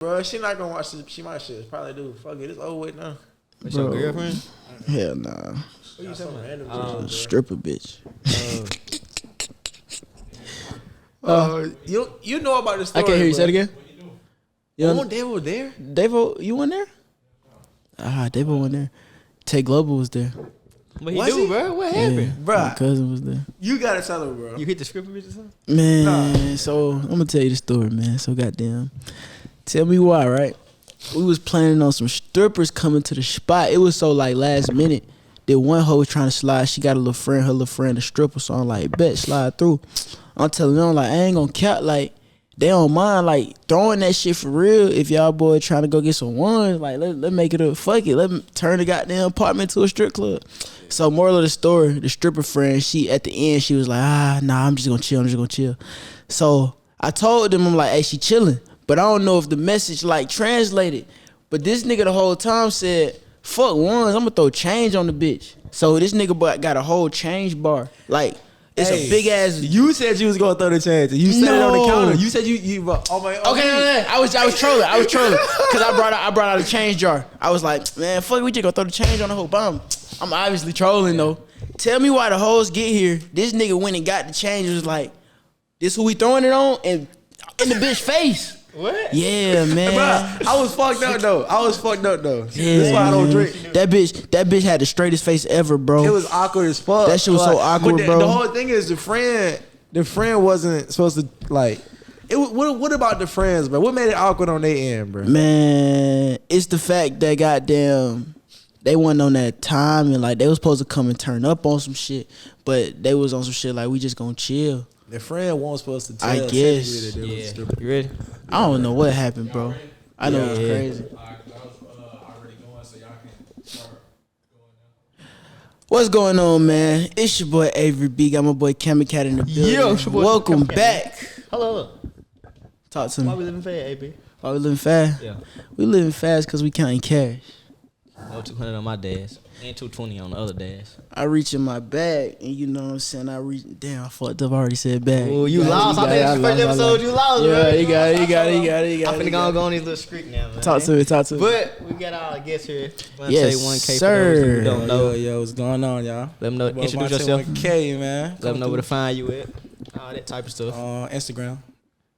Bro, she not gonna watch this. She might shit. Probably do. Fuck it. It's over with now. That's your girlfriend? Hell nah. What you talking about? Stripper bitch. You know about the story. I can't hear you. Say it again. Oh, Davo was there? Davo, you went there? Davo went there. Tay Global was there. What he do, bro? What happened? Yeah, Bro. my cousin was there. You gotta tell her, bro. You hit the stripper bitch or something? Man, so I'm gonna tell you the story, man. So goddamn, tell me why, right? We was planning on some strippers coming to the spot. It was so like last minute. That one hoe was trying to slide. She got a little friend, her little friend, a stripper. So I'm like, bet, slide through. I'm telling them, like, I ain't gonna count. Like, they don't mind, like, throwing that shit for real. If y'all boy trying to go get some ones, like, let make it a fuck it. Let me turn the goddamn apartment to a strip club. So moral of the story, the stripper friend, she at the end, she was like, nah, I'm just gonna chill. So I told them, I'm like, hey, she chilling. But I don't know if the message like translated. But this nigga the whole time said, fuck ones, I'm gonna throw change on the bitch. So this nigga got a whole change bar. Like, it's a big ass. You said you was gonna throw the change. You said it on the counter. You said you oh my. Okay, I was trolling. Cause I brought out a change jar. I was like, man, fuck, we just gonna throw the change on the whole bomb. I'm obviously trolling though. Tell me why the hoes get here. This nigga went and got the change. It was like, this who we throwing it on, and in the bitch face. What? Yeah, man. Bruh, I was fucked up though. Yeah, that's why I don't drink. That bitch had the straightest face ever, bro. It was awkward as fuck. That shit was so awkward, bro. The whole thing is the friend wasn't supposed to like. What about the friends, bro? What made it awkward on their end, bro? Man, it's the fact that goddamn they wasn't on that time, and like they was supposed to come and turn up on some shit, but they was on some shit like we just gonna chill. The friend wasn't supposed to tell. I guess. Yeah. You ready? I don't know what happened, bro. I know it's crazy. What's going on, man? It's your boy Avery B. Got my boy Cat in the building. Yo, it's your boy Welcome Cat. back. Hello. Talk to me. Why we living fast, AB? Why we living fast? Yeah. We living fast because we counting cash. No 200 on my dash. And 220 on the other dash. I reach in my bag, and you know what I'm saying? Damn, I fucked up. I already said bag. Oh, you lost. I think the first episode you lost, bro. Yeah, you got it. I'm finna go on these little streak now, man. Talk to me. But we got our guests here. Yes, 1K sir. for those who don't know. Yo, what's going on, y'all? Let them know. Well, Introduce Vonte yourself. 1K, man. Let them know where to find you at. All that type of stuff. Instagram.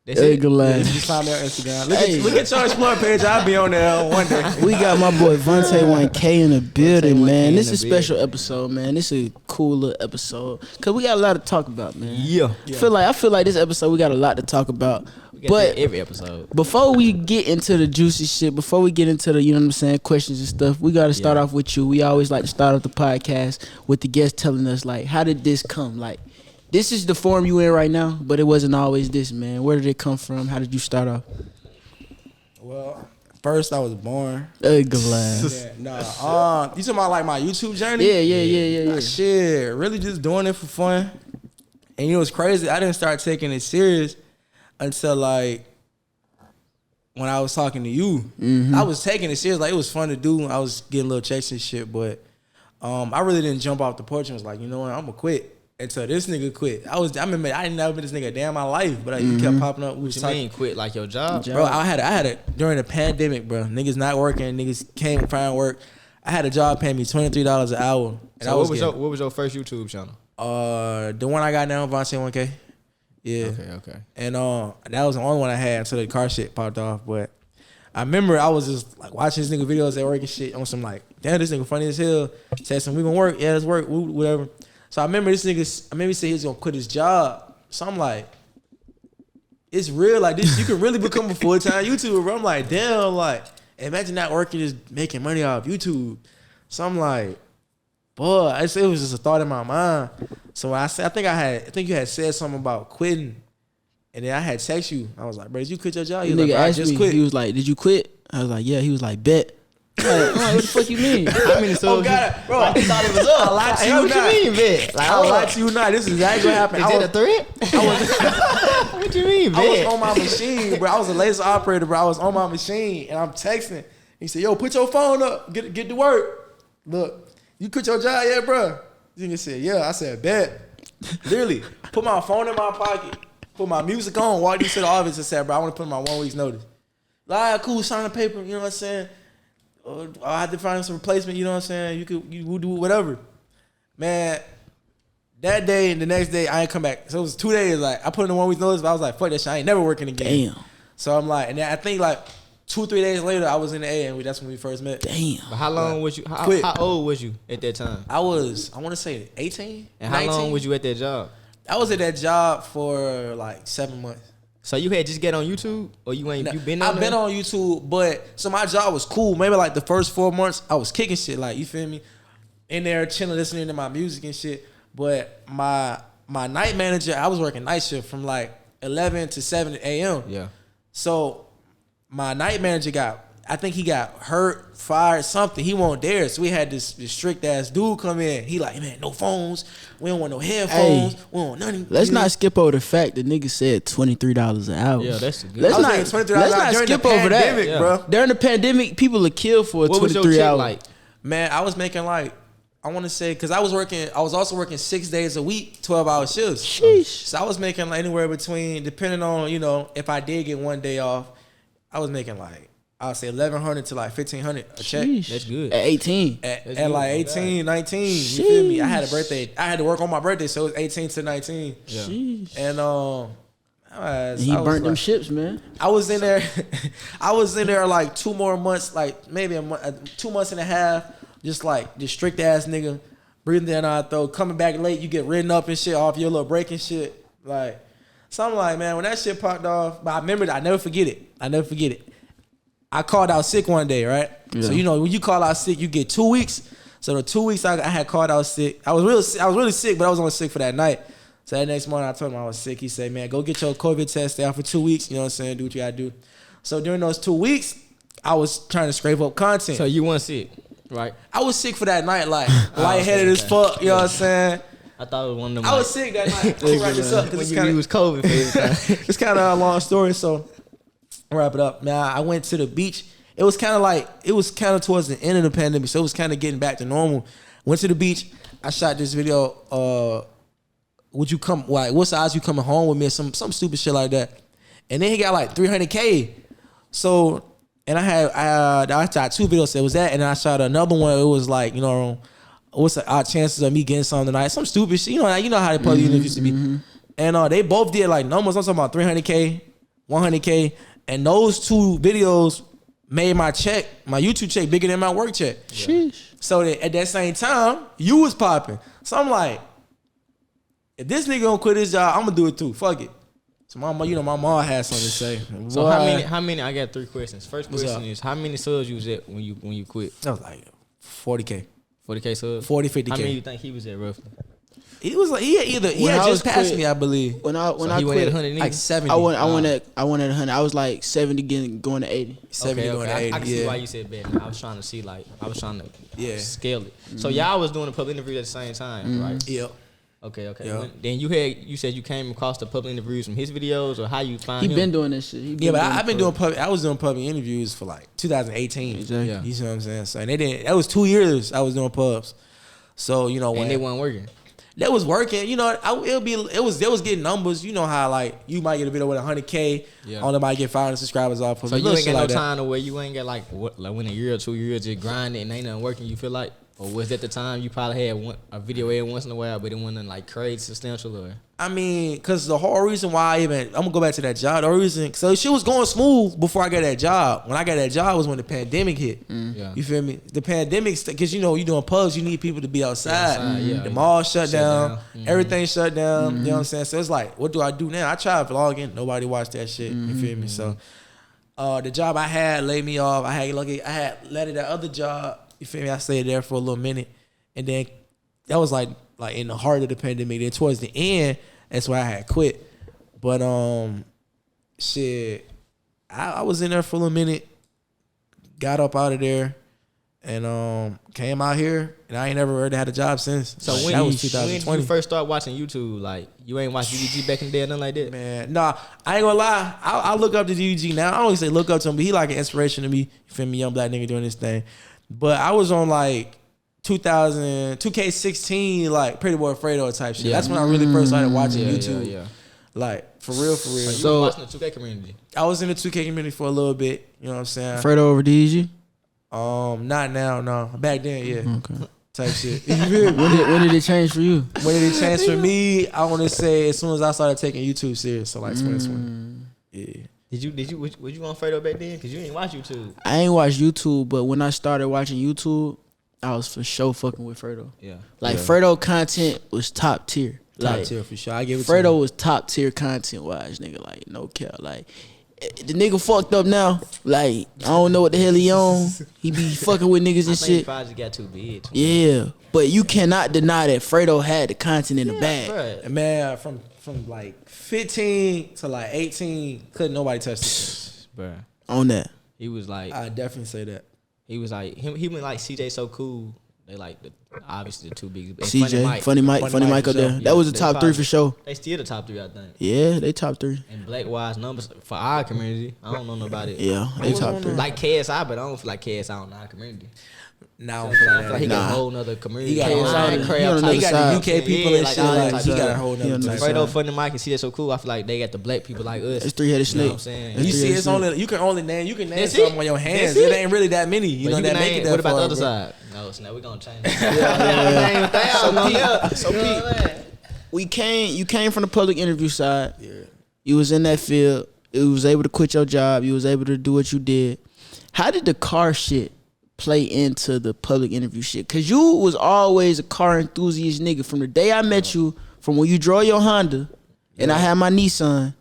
That's it. Good lad. Just find me on Instagram. Hey. Look at your Explore page. I'll be on there one day. We got my boy Vonte 1K in the building, 1K man. in This the is a special episode, man. This is a cool little episode because we got a lot to talk about, man. Yeah. I feel like this episode we got a lot to talk about. We got But that every episode. before we get into the juicy shit, before we get into the, you know what I'm saying, questions and stuff, we got to start off with you. We always like to start off the podcast with the guest telling us, like, how did this come? Like, this is the form you in right now, but it wasn't always this, man. Where did it come from? How did you start off? Well, first I was born. Glad. You talking about like my YouTube journey? Yeah. Shit, really just doing it for fun. And you know what's crazy? I didn't start taking it serious until like when I was talking to you. Mm-hmm. I was taking it serious. Like it was fun to do. I was getting little checks and shit, but I really didn't jump off the porch and was like, you know what, I'm gonna quit. Until this nigga quit. I remember I didn't never been this nigga a day in my life, but he kept popping up. We was What you talking. mean quit like your job? Bro, I had it during the pandemic, bro. Niggas not working, niggas can't find work. I had a job paying me $23 an hour. And So what was your first YouTube channel? The one I got now, Vonte 1K. Yeah. Okay. And that was the only one I had until the car shit popped off. But I remember I was just like watching this nigga videos at work and shit on some like, damn, this nigga funny as hell. Said some, we gonna work, yeah, let's work, whatever. So I remember this nigga, he said he was gonna quit his job. So I'm like, it's real, like this, you can really become a full-time YouTuber, bro. I'm like, damn, like, imagine not working, just making money off YouTube. So I'm like, boy, it was just a thought in my mind. So when I think you had said something about quitting, and then I had text you. I was like, bro, did you quit your job? The He was nigga like, bro, I asked just me, quit. he was like, did you quit? I was like, yeah. He was like, bet. I'm like, what the fuck you mean? How many subs? God, bro, I thought it was up. I lied to you What not. you mean, bet? Like, I lied to you not. This is exactly what happened. Is it a threat? What you mean, I was bet? on my machine, bro. I was a laser operator, bro. I was on my machine, and I'm texting. He said, yo, put your phone up. Get to work. Look, you quit your job yet, bro? The nigga said, yeah. I said, bet. Literally, put my phone in my pocket, put my music on, walked into the office and said, bro, I want to put my 1 week's notice. Like, cool, sign a paper, you know what I'm saying? I had to find some replacement, you know what I'm saying? You do whatever. Man, that day and the next day, I ain't come back. So it was 2 days. Like, I put in the 1 week notice, but I was like, fuck that shit. I ain't never working again. Damn. So I'm like, and then I think like 2-3 days later, I was in the A, and that's when we first met. Damn. But how long was you? How old was you at that time? I want to say 18. And 19. how long was you at that job? I was at that job for like 7 months. So you had just get on YouTube, or you ain't? You been on? I've been on YouTube, but so my job was cool. Maybe like the first 4 months, I was kicking shit. Like, you feel me? In there chilling, listening to my music and shit. But my night manager, I was working night shift from like 11 to 7 a.m. Yeah. So my night manager I think he got hurt, fired, something. He wasn't there. So we had this strict ass dude come in. He like, man, no phones. We don't want no headphones. We don't want nothing. Let's not skip over the fact the nigga said $23 an hour. Yeah, that's a good. Let's not skip over that, yeah. bro. During the pandemic, people are killed for what 23 was your check hours. like? Man, I was making like, I want to say, because I was also working 6 days a week, 12-hour shifts. Sheesh. So I was making like anywhere between, depending on, you know, if I did get 1 day off, I was making like, I would say 1,100 to like 1,500 a check. Sheesh. That's good. At 18. At like 18, 19, you feel me? I had a birthday. I had to work on my birthday, so it was 18 to 19. Yeah. Sheesh. And He burnt them ships, man. I was in there. I was in there like 2 more months, like maybe 2 months and a half, just like this strict ass nigga, breathing down our throat, coming back late, you get written up and shit off your little break and shit. Like, so I'm like, man, when that shit popped off, but I remember that, I never forget it. I called out sick one day, right? Yeah. So you know when you call out sick, you get 2 weeks. So the 2 weeks I had called out sick. I was really sick, but I was only sick for that night. So that next morning I told him I was sick. He said, man, go get your COVID test, stay out for 2 weeks. You know what I'm saying? Do what you gotta do. So during those 2 weeks, I was trying to scrape up content. So you weren't sick, right? I was sick for that night, like lightheaded as fuck. You know what I'm saying? I thought it was one of them. I was sick that night. I'm gonna wrap this up because when you was COVID for this time. it's kind of a long story. So I'll wrap it up. Now I went to the beach. It was kind of towards the end of the pandemic, so it was kind of getting back to normal. Went to the beach. I shot this video. Would you come? Like, what size you coming home with me? Or some stupid shit like that. And then he got like 300K. So, and I shot 2 videos. So it was that, and then I shot another one. It was like, you know, what's the odd chances of me getting something tonight? Some stupid shit. You know how they public interviews used to be. And they both did like numbers. I'm talking about 300K, 100K, and those 2 videos made my YouTube check bigger than my work check. Sheesh. So that at that same time, you was popping. So I'm like, if this nigga gonna quit his job, I'm gonna do it too. Fuck it. So my mom had something to say. So how many? I got 3 questions. First question is, how many subs you was at when you quit? That was like 40K. 40K subs. 40, 50K. How many you think he was at roughly? He was like he had just passed me, I believe. When I He went at quit, 100. Like 70. I went at 100. I was like 70 going to 80. 70 going to 80. I can see why you said bad. I was trying to see scale it. So y'all was doing a public interview at the same time, right? Yep. Okay. Yeah. Then you said you came across the public interviews from his videos, or how you find him? He been doing this shit. I was doing public interviews for like 2018. Exactly. Yeah. You see what I'm saying? So and that was 2 years I was doing pubs. So you know when And they weren't working. that was working, you know, they was getting numbers. You know how like you might get a video with 100K, on might get 500 subscribers off. So you ain't got no time to where you ain't got like when a year or 2 years just grinding and ain't nothing working. You feel like, or was that the time you probably had a video every once in a while, but it wasn't like crazy substantial? Or I mean, cause the whole reason why I'm gonna go back to that job. The reason, so shit was going smooth before I got that job. When I got that job was when the pandemic hit. Yeah. You feel me? The pandemic, cause you know you doing pubs, you need people to be outside. Yeah, the mall shut down. Mm-hmm. Everything shut down. You know what I'm saying? So it's like, what do I do now? I tried vlogging. Nobody watched that shit. You feel me? So the job I had laid me off. I had let that other job. You feel me? I stayed there for a little minute, and then that was like in the heart of the pandemic. Then towards the end, that's why I had quit. But shit, I was in there for a little minute, got up out of there, and came out here, and I ain't never really had a job since. so Like, when that was did 2020. you first start watching YouTube? Like you ain't watched DDG back in the day or nothing like that? Man, nah, I ain't gonna lie. I look up to DDG now. I don't even say look up to him, but he like an inspiration to me. You feel me? Young black nigga doing this thing. But I was on like 2K16, like Pretty Boy Fredo type shit. Yeah. That's when I really first started watching YouTube. Yeah. Like for real. So you So- was watching the 2K community. I was in the 2K community for a little bit. You know what I'm saying? Fredo over DG? Not now, no. Back then, yeah. Okay. Type shit. You feel me? When did it change for you? When did it change for me? I want to say as soon as I started taking YouTube serious, so like 2020. Yeah. Was you on Fredo back then? Cause you ain't watch YouTube. I ain't watch YouTube, but when I started watching YouTube, I was for sure fucking with Fredo. Yeah. Like Yeah. Fredo content was top tier. Top Like tier for sure. I give it to Fredo him. was top tier content wise, nigga. Like no cap. Like the nigga fucked up now. Like I don't know what the hell he on. He be fucking with niggas I and think he shit. probably just got too big. Yeah, but you cannot deny that Fredo had the content in the bag. Bruh. And man, from like 15 to like 18, couldn't nobody touch this. Bruh. On that. He was like, I definitely say that. he was like, he went like CJ So Cool. They like obviously the two biggest. and CJ, Funny Mike Funny Mike up for there. sure. That was the They top probably- three for sure. They still the top 3, I think. Yeah, they top three. And Black Wise numbers for our community. I don't know nobody. Yeah, they top three. Like KSI, but I don't feel like KSI on our community. Now I I don't feel feel like like he that. got a Nah. whole nother community. He got a whole Lion, nother- Crab he on type another He got side. the UK people Yeah, and like shit. all that Like, type he of got a stuff. whole He on nother another type. side. Fredo, Funny Mike, and CJ So Cool. I feel like they got the black people like us. It's three-headed You know snake. what I'm saying? You see, Yeah, it's yeah. only you can name That's something it. on your hands. That's It it. ain't really that many. You But know you that can make it name, that what about far, the other bro. side? No, so now we're gonna change it. So Pete, you came from the public interview side. Yeah. You was in that field. You was able to quit your job. You was able to do what you did. How did the car shit play into the public interview shit? Cause you was always a car enthusiast nigga from the day I met you, from when you drove your Honda and I had my Nissan.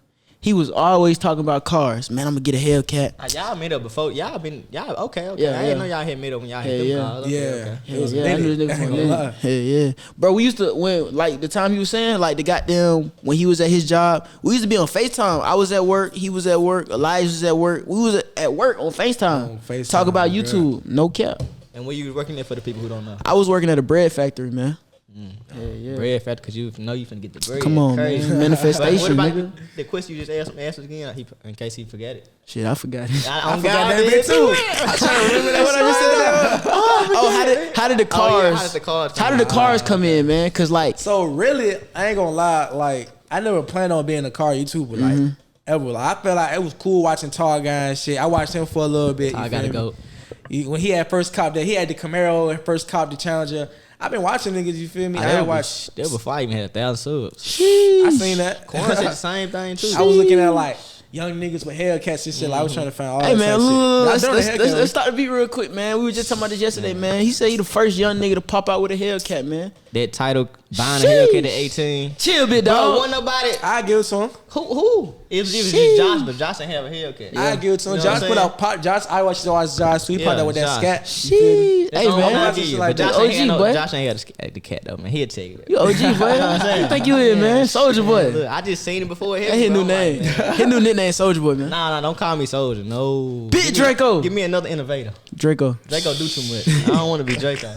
He was always talking about cars. Man, I'm gonna get a Hellcat. Y'all met up before. Y'all okay. Yeah, I didn't know y'all had met up when y'all had them Yeah, cars. Okay, Yeah. okay. It was I knew minute. this nigga I ain't from gonna lie. then. Hell yeah. Bro, we used to, when, like, the time you was saying, like, the goddamn, when he was at his job, we used to be on FaceTime. I was at work, he was at work, Elijah was at work. We was at work on FaceTime. On FaceTime, Talk about yeah. YouTube. No cap. And where you was working there for the people who don't know? I was working at a bread factory, man. Yeah. Bread factor, because you know you finna get the bread. Come on, Crazy. man. Manifestation, What about nigga. the question you just asked him? Ask us again, in case he forgot it. Shit, I forgot it. I forgot that bit too. I'm trying to remember that. What I just said. Oh, how did the cars, How did the cars come in, man? Cause like, So really, I ain't gonna lie. Like I never planned on being a car YouTuber. Like ever. Like I felt like it was cool watching Tall Guy and shit. I watched him for a little bit. I you gotta feel me? go. When he had first cop that he had the Camaro and first cop the Challenger. I've been watching niggas. You feel me? I ain't watched. That was before I even had 1,000 subs. I seen that. Quan said the same thing too. I was looking at like young niggas with Hellcats and shit. Like, I was trying to find all hey that man, type shit. But I let's, done the Hellcat. let's start the beat real quick, man. We were just talking about this yesterday, man. He said he the first young nigga to pop out with a Hellcat, man. That title, buying a Sheesh. Hellcat at 18. Chill, bit Bro, dog. wasn't nobody. I give it to him. Who? It was Sheesh. just Josh, but Josh ain't have a Hellcat. I give it to him. You know Josh what I'm put saying? out pop. Josh, I watched Josh too. He popped Yeah, out with that Josh. scat. You feel me? Sheesh. That's Hey all I'm man, gonna give you. Like But Josh that. ain't had OG, boy. Josh ain't had the cat though, man. He'll take it. you OG boy. You think you is, man? Soldier boy. Look, I just seen it before. That's his new name. His new nickname, Soldier Boy, man. Nah, don't call me Soldier. No. Big Give me- Draco. Give me another innovator. Draco. Draco do too much. I don't want to be Draco.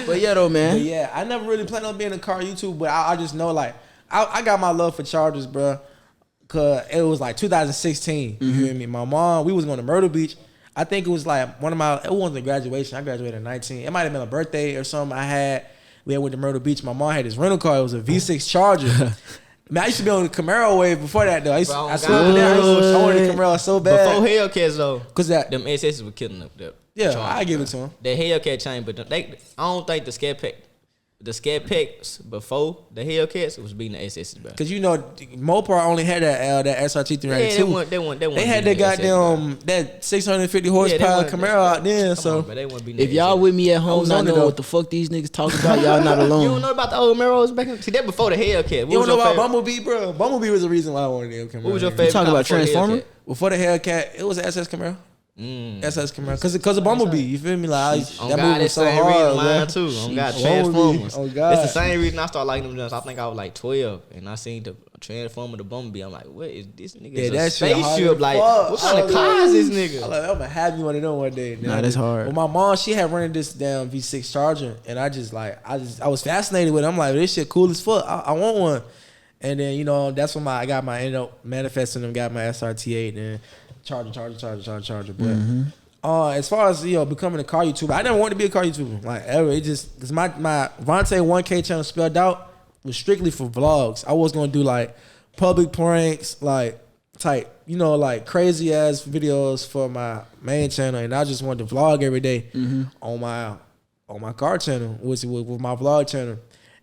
But yeah, though, But man. yeah, I never really planned on being a car YouTuber, but I just know like I got my love for Chargers, bro. Cause it was like 2016. You feel me? My mom, we was going to Myrtle Beach. I think it was like it wasn't a graduation. I graduated at 19. It might have been a birthday or something I had. We went to Myrtle Beach. My mom had this rental car. It was a V6 Charger. Man, I used to be on the Camaro wave before that though. I Bro, swear up and down, I wanted the Camaro so bad. Before Hellcats though, Cause that, them SSs were killing them. yeah, I give it to him. The Hellcat chain, but I don't think the scat packs before the Hellcats was beating the SSs, bro. Cause you know, Mopar only had that SRT 392. They They had that goddamn that 650 horsepower Camaro out there. So but they weren't beating If the y'all SS. with me at home, was not on it, knowing though. what the fuck these niggas talk about, y'all not You don't alone. know about the old Camaros back in? See, that before the Hellcat. you don't know about Bumblebee, bro. Bumblebee was the reason why I wanted the Camaro. What was your You favorite? talking car about before the Transformer? Hellcat? Before the Hellcat, it was an SS Camaro. SS Camaro, cause of Bumblebee. You feel me? Like On that God, movie that was so same hard, reason mine bro. too. On God, Bumblebee. Transformers. Oh, God. That's the same reason I started liking them guns. I think I was like 12, and I seen the Transformer, the Bumblebee. I'm like, what is this nigga? Yeah, It's a that shit hard spaceship. as Like, fuck. what kind I of was car like, is this nigga? I'm like, I'm gonna have you one of them one day. Nah, that's hard. Well, my mom, she had rented this damn V6 Charger, and I was fascinated with it. I'm like, this shit cool as fuck. I want one. And then that's when I ended up manifesting them. Got my SRT8 and Charger. But as far as becoming a car YouTuber, I never wanted to be a car YouTuber like ever. It just because my Vonte 1K channel spelled out was strictly for vlogs. I was gonna do like public pranks, like type, like crazy ass videos for my main channel, and I just wanted to vlog every day on my car channel, with my vlog channel.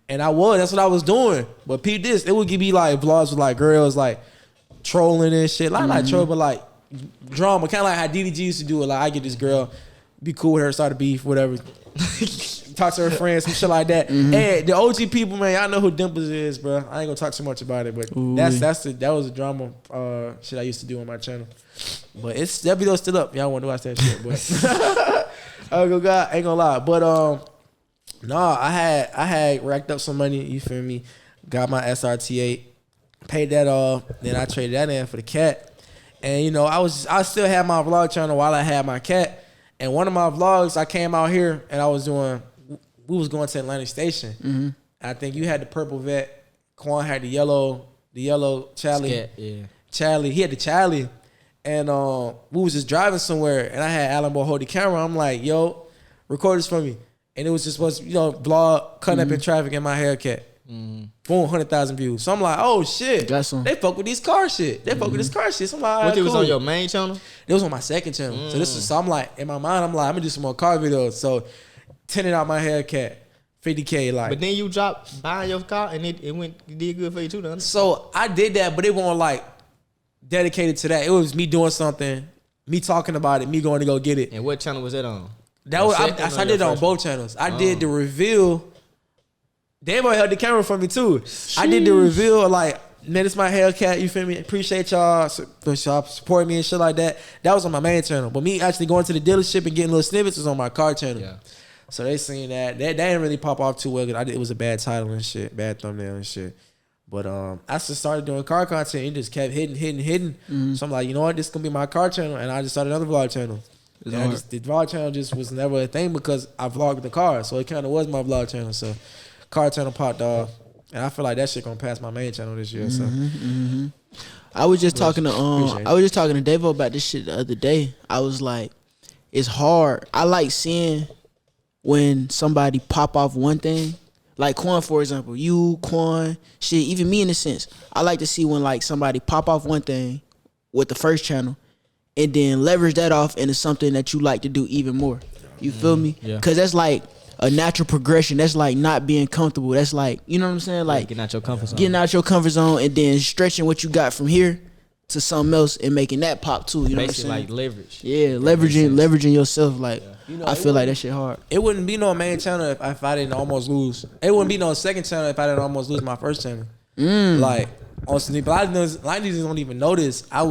And that's what I was doing. But Pete, it would give me like vlogs with like girls like trolling and shit. Like troll, but like drama, kind of like how DDG used to do it. Like I get this girl, be cool with her, start a beef, whatever. Talk to her friends, some shit like that. And the OG people, man, y'all know who Dimples is, bro. I ain't gonna talk too much about it, but that was the drama shit I used to do on my channel. But that video's still up. Y'all want to watch that shit, but I ain't gonna lie. But I had racked up some money. You feel me? Got my SRT8, paid that off. Then I traded that in for the cat. And I still had my vlog channel while I had my cat. And one of my vlogs, I came out here and we was going to Atlantic Station. I think you had the purple vet. Quan had the yellow Charlie. Scat, yeah. Charlie, he had the Charlie. And we was just driving somewhere, and I had Islandboyrah hold the camera. I'm like, yo, record this for me. And it was just supposed to, vlog, cutting up in traffic in my Hellcat. Boom, 100,000 views. So I'm like, oh shit, they fuck with these car shit. They fuck with this car shit. So I'm like, what, it was cool. on your main channel? It was on my second channel. So I'm like, in my mind, I'm gonna do some more car videos. So tinted out my Hellcat, 50K like. But then you dropped buying your car, and it did good for you too, done. So I did that, but it wasn't like dedicated to that. It was me doing something, me talking about it, me going to go get it. And what channel was that on? I did it on both channels. I did the reveal. Davo held the camera for me too. Sheesh. I did the reveal like, man, it's my Hellcat. You feel me? Appreciate y'all for supporting me and shit like that. That was on my main channel. But me actually going to the dealership and getting little snippets was on my car channel. Yeah. So they seen that. That didn't really pop off too well because it was a bad title and shit, bad thumbnail and shit. But I just started doing car content. It just kept hitting. So I'm like, you know what? This is gonna be my car channel, and I just started another vlog channel. The vlog channel just was never a thing because I vlogged the car, so it kind of was my vlog channel. So car channel popped off, and I feel like that shit gonna pass my main channel this year. So I was just talking to Davo about this shit the other day. I was like, it's hard. I like seeing when somebody pop off one thing. Like Quan, for example, you, Quan, shit, even me in a sense. I like to see when like somebody pop off one thing with the first channel and then leverage that off into something that you like to do even more. You feel me? Yeah. Cause that's like a natural progression. That's like not being comfortable. That's like, you know what I'm saying? Like getting out your comfort zone. Getting out your comfort zone and then stretching what you got from here to something else and making that pop too. You know basically what I'm saying? Like leverage. Yeah, leveraging yourself. Like I feel like that shit hard. It wouldn't be no main channel if I didn't almost lose. It wouldn't be no second channel if I didn't almost lose my first channel. Like on some people, a lot of niggas don't even notice. I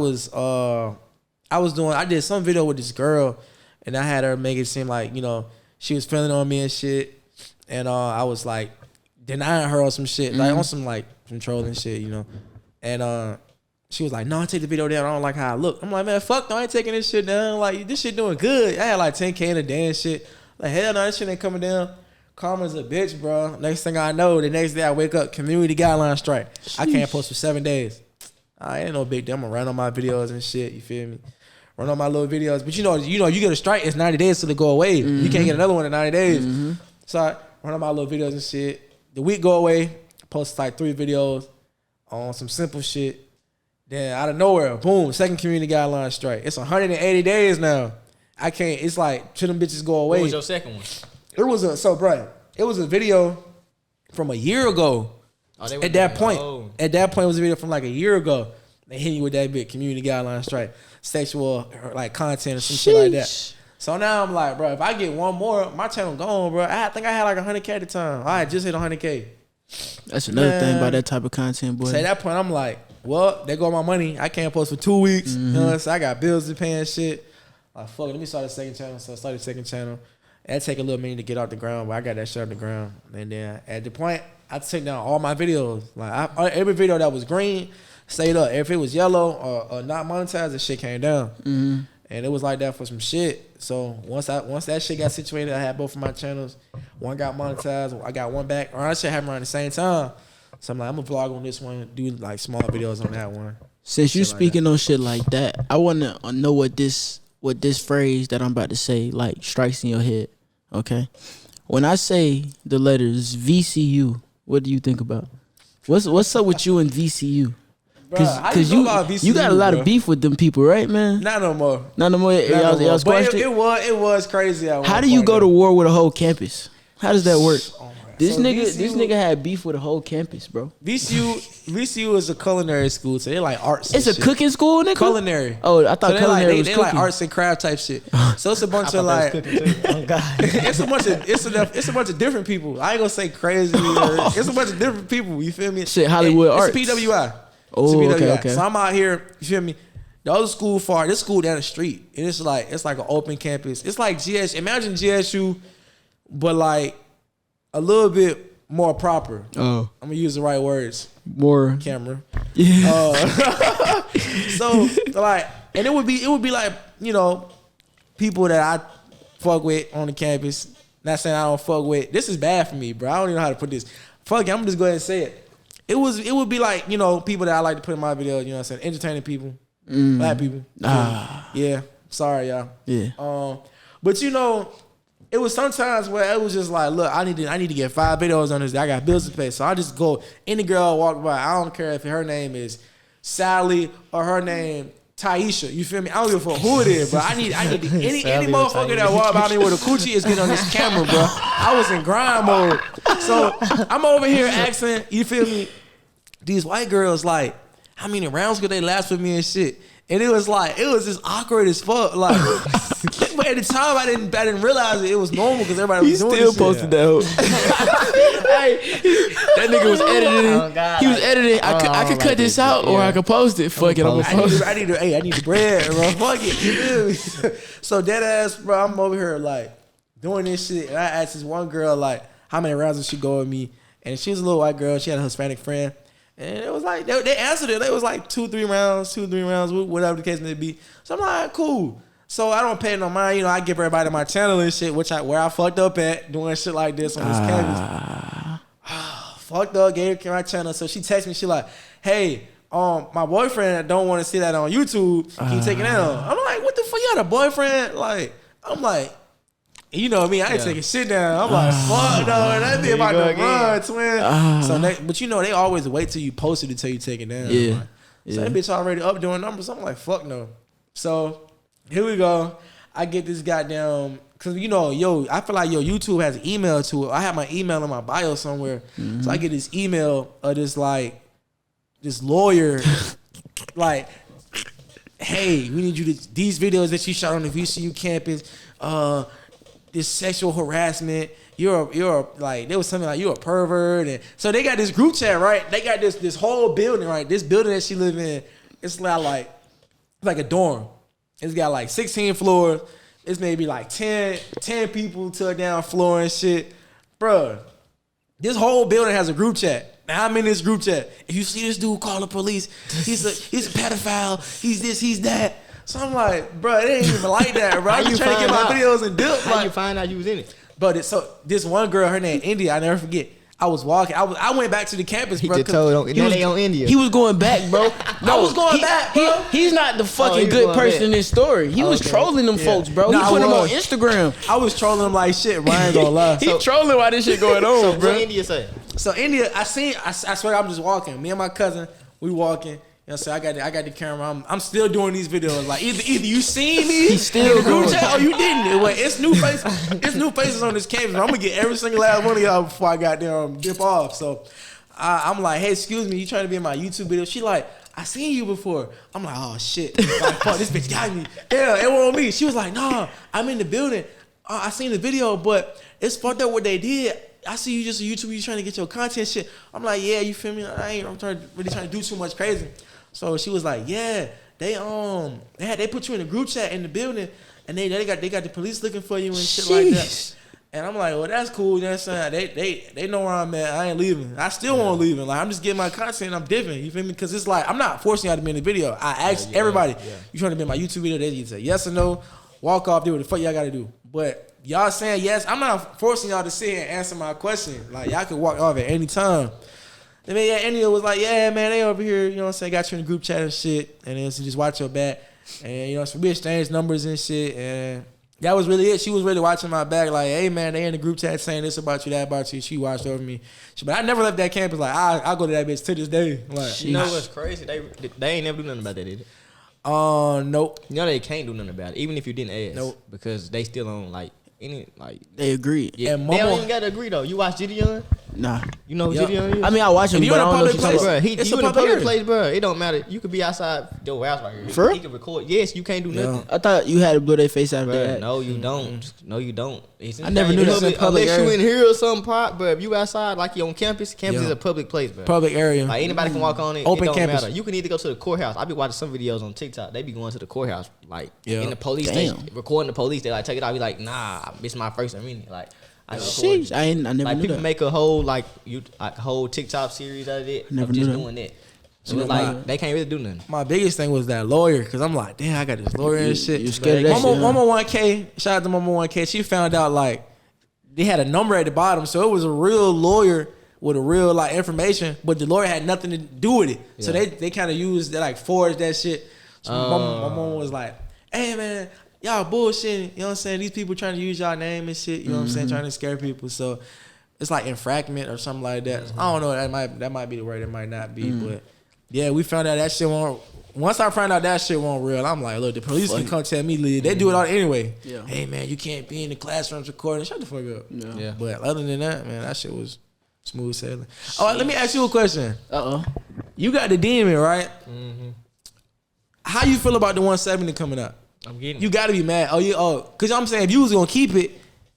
did some video with this girl, and I had her make it seem like she was feeling on me and shit, and I was like denying her or some shit, like on some trolling shit, and she was like, no, I take the video down. I don't like how I look. I'm like, man, fuck no, I ain't taking this shit down. Like, this shit doing good. I had like 10K in a day and shit. Like, hell no, this shit ain't coming down. Karma's a bitch, bro. Next thing I know, the next day I wake up, community guideline strike. Sheesh. I can't post for 7 days. I ain't no big deal. I'm gonna run on my videos and shit. You feel me? Run on my little videos. But you get a strike, it's 90 days till it go away. You can't get another one in 90 days. So I run on my little videos and shit. The week go away, post like 3 videos on some simple shit. Then out of nowhere, boom, second community guideline strike. It's 180 days now. I can't. It's like, should them bitches go away? What was your second one? It was a video from a year ago. At that point, it was a video from like a year ago. They hit you with that big community guideline strike, sexual like content or some shit like that. So now I'm like, bro, if I get one more, my channel gone, bro. I think I had like 100K at the time. I had just hit 100K. That's another thing about that type of content, boy. So at that point, I'm like, well, there go my money. I can't post for 2 weeks. You know what I'm saying? I got bills to pay and shit. Like, fuck it, let me start a second channel. So I started a second channel. That take a little minute to get off the ground, but I got that shit off the ground. And then at the point, I take down all my videos. Like every video that was green stayed up. If it was yellow or not monetized, the shit came down. And it was like that for some shit. So once that shit got situated, I had both of my channels. One got monetized. I got one back. Or that shit happened around the same time. So I'm like, I'm gonna vlog on this one, do like small videos on that one. Since you speaking on shit like that, I wanna know what this phrase that I'm about to say like strikes in your head. Okay, when I say the letters VCU, what do you think about? What's up with you and VCU? Cause you got a lot of beef with them people, right, man? Not no more. Not no more. Y'all squashed it. It was crazy. How do you go to war with a whole campus? How does that work? Oh, this nigga had beef with a whole campus, bro. VCU is a culinary school, so they like arts. It's a cooking school, nigga. Culinary. Oh, I thought culinary was they cooking. like arts and craft type shit. So it's a bunch of like, Oh God. it's a bunch of different people. I ain't gonna say crazy. It's a bunch of different people. You feel me? Shit, Hollywood arts. It's PWI. Oh, it's PWI. okay. So I'm out here. You feel me? The other school this school down the street, and it's like an open campus. It's like Imagine GSU, but like a little bit more proper. Oh, I'm gonna use the right words. More Camera. Yeah. So like, and it would be like, you know, people that I fuck with on the campus. Not saying I don't fuck with. This is bad for me, bro. I don't even know how to put this. Fuck it, I'm just go ahead and say it. It would be like, you know, people that I like to put in my video. You know what I'm saying? Entertaining people, black people. Yeah. Sorry, y'all. Yeah. But you know, it was sometimes where it was just like, look, I need to get 5 videos on this. I got bills to pay, so I just go. Any girl walk by, I don't care if her name is Sally or her name Taisha. You feel me? I don't give a fuck who it is, bro. I need any motherfucker that walk by me with a coochie is getting on this camera, bro. I was in grind mode, so I'm over here asking. You feel me? These white girls like, how many rounds could they last with me and shit? And it was just awkward as fuck. Like, but at the time I didn't realize it was normal because everybody was doing still this posted shit. that. Hey, that nigga was editing. Oh, God. He was editing. I could cut this out or I could post it. Fuck it, I'm gonna post it. I need the bread, bro. Fuck it. You feel me? So dead ass, bro. I'm over here like doing this shit, and I asked this one girl like, how many rounds did she go with me? And she was a little white girl. She had a Hispanic friend. And it was like, they answered it. They was like 2-3 rounds, whatever the case may be. So I'm like, cool. So I don't pay no mind. You know, I give everybody my channel and shit, where I fucked up at doing shit like this on this campus. Fucked up, gave her my channel. So she texted me, she like, hey, my boyfriend don't want to see that on YouTube. Can you take it down? I'm like, what the fuck? You got a boyfriend? Like, I'm like, you know me, I ain't taking shit down. I'm like, fuck no, that be about to run, twin. So but you know, they always wait till you post it until you take it down. Yeah. Like, so that bitch already up doing numbers. I'm like, fuck no. So here we go. I get this goddamn, cause you know, I feel like YouTube has an email to it. I have my email in my bio somewhere. Mm-hmm. So I get this email of this lawyer, like, hey, we need you to, these videos that you shot on the VCU campus, this sexual harassment, you're like, there was something like, you're a pervert. And so they got this group chat, right? They got this whole building, right? This building that she live in, it's like a dorm. It's got like 16 floors. It's maybe like 10 people to a down floor and shit. Bruh, this whole building has a group chat. Now I'm in this group chat. If you see this dude, call the police. He's a pedophile. He's this, he's that. So I'm like, bro, it ain't even like that, bro. I'm trying to get my videos and dip. How you find out you was in it? But so this one girl, her name India, I never forget. I was walking. I went back to the campus, bro. He told they on India. He was going back, bro. No, I was going back, bro. He's not the fucking good person in this story. He was trolling them folks, bro. He put them on Instagram. I was trolling them like shit, bro. I ain't gonna lie. He trolling while this shit going on, bro. What India say? So India, I swear I'm just walking. Me and my cousin, we walking. You know what I'm saying? I got the camera. I'm still doing these videos. Like either you seen me He's still in the group doing chat or you didn't. It's new faces. It's new faces on this campus. I'm gonna get every single last one of y'all before I got there dip off. So I'm like, hey, excuse me, you trying to be in my YouTube video? She like, I seen you before. I'm like, oh shit. Like, fuck, this bitch got me. Yeah, it wasn't me. She was like, nah, I'm in the building. I seen the video, but it's fucked up what they did. I see you just on YouTube, you trying to get your content shit. I'm like, yeah, you feel me? I'm really trying to do too much crazy. So she was like, yeah, they put you in a group chat in the building, and they got the police looking for you and shit like that. And I'm like, well, that's cool. You know what I'm saying? They know where I'm at. I ain't leaving. I still won't leave. Like, I'm just getting my content. I'm dipping. You feel me? Because it's like, I'm not forcing y'all to be in the video. I asked everybody, you trying to be in my YouTube video? They either say yes or no. Walk off, do what the fuck y'all got to do. But y'all saying yes, I'm not forcing y'all to sit here and answer my question. Like, y'all can walk off at any time. And then India was like, yeah, man, they over here, you know what I'm saying, got you in the group chat and shit. And then so just watch your back. And, you know, so we exchanged numbers and shit. And That was really it. She was really watching my back. Like, hey man, they in the group chat saying this about you, that about you. She watched over me. But I never left that campus. Like, I'll go to that bitch to this day. Like, You know what's crazy? They ain't never do nothing about that, did it? Nope. You know they can't do nothing about it, even if you didn't ask. Nope. Because they still on like any like. They agreed. Yeah, And they don't Momo- even gotta agree though. You watch Gideon? Nah. You know who Yup. Gideon is? I mean, I watch him, If you but in I a don't know what public you're talking place- about. Bro, It's you a in a public public area. place, bro. It don't matter. You could be outside your house right here. For real? He can record. Yes, you can't do nothing. I thought you had to blow their face out of Bruh, that. no, you don't. No, you don't. It's I never knew insane. that was in public Unless you area. in here or some part, but if you outside, like you on campus, campus Yeah. is a public place, bro. Public area. Like anybody can walk on it. Open it don't campus. matter. You can either go to the courthouse. I be watching some videos on TikTok. They be going to the courthouse, like Yeah. in the police Damn. station, recording the police. They like take it out. Be like, nah, it's my first amendment. Like I record Sheesh, you. I never Like knew people that. make a whole like whole TikTok series out of it. Never of just knew that. doing that. So You it's know, like they can't really do nothing. My biggest thing was that lawyer, because I'm like, damn, I got this lawyer and shit. you scared of that Mama, shit, huh? Mama 1K, shout out to Mama 1K. She found out like they had a number at the bottom, so it was a real lawyer with a real like information, but the lawyer had nothing to do with it. So Yeah. they kind of used that like forged that shit. So my mama was like, hey man, y'all bullshitting. You know what I'm saying? These people trying to use y'all name and shit. You know what I'm saying? Trying to scare people. So it's like infragment or something like that. I don't know. That might be the word. It might not be. But yeah, we found out that shit won't. Once I found out that shit wasn't real, I'm like, look, the police can come tell me, Lee. They do it all anyway. Yeah. Hey man, you can't be in the classrooms recording. Shut the fuck up. Yeah. But other than that, man, that shit was smooth sailing. Oh, let me ask you a question. You got the demon, right? How you feel about the 170 coming up? I'm getting. You got to be mad. Because I'm saying if you was gonna keep it,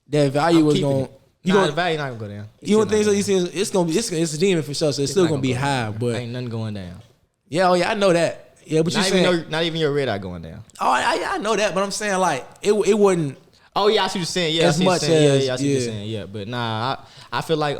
that value was keeping gonna. it. You Nah, gonna the value not gonna go down. It's you don't still think so? not You see, it's gonna be it's a demon for sure. So it's still not gonna be go high. down. But Ain't nothing going down. yeah, I know that. Yeah, but you saying Not even your red eye going down. I know that. But I'm saying like it wouldn't. Oh yeah, I see what you're saying. Yeah, As I see what much you're saying. as- yeah, I see what you're yeah. saying. Yeah, but nah, I feel like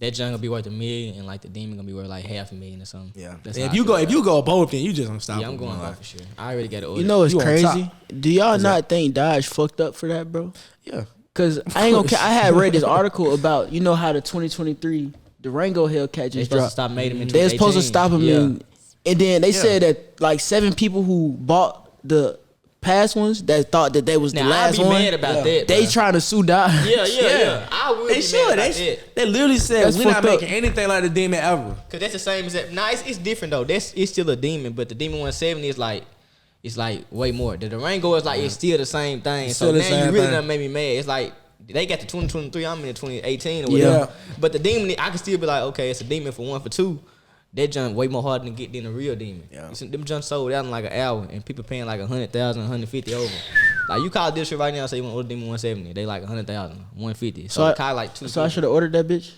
that junk gonna be worth $1 million and like the demon gonna be worth like $500,000 or something. Yeah. That's If how I you feel go about it. both, then you just unstoppable. Yeah, I'm going man. both for sure. I already got to order. You know what's You on crazy? top. Do y'all not think Dodge fucked up for that, bro? Yeah. Cause I ain't gonna. I had read this article about how the 2023 Durango Hellcat they just supposed to dropped. stop made him in They was supposed to 2018. stop him, Yeah. and then they said that like 7 people who bought the past ones that thought that they was the Now I last be one. mad about that. They bruh. trying to sue Dodge. Yeah. I would They be should. mad about that. They literally said That's we're not fucked up. making anything like the demon ever. Cause that's the same as that. Nah, it's different though. It's still a demon, but the demon 170 is like. It's like way more. The Durango is like it's still the same thing. It's So still the now same you really thing. done made me mad. It's like they got the 2023. I'm in the 2018 or Yeah. whatever. But the demon, I can still be like, okay, it's a demon for 1 for 2. That junk way more hard to get than a real demon. Yeah. You see, them junk sold out in like an hour, and people paying like 100,000, 150 over. Like you call this shit right now, and say you want to order demon 170. They like 100,000, 150. So, So call like 2. So I should have ordered that bitch.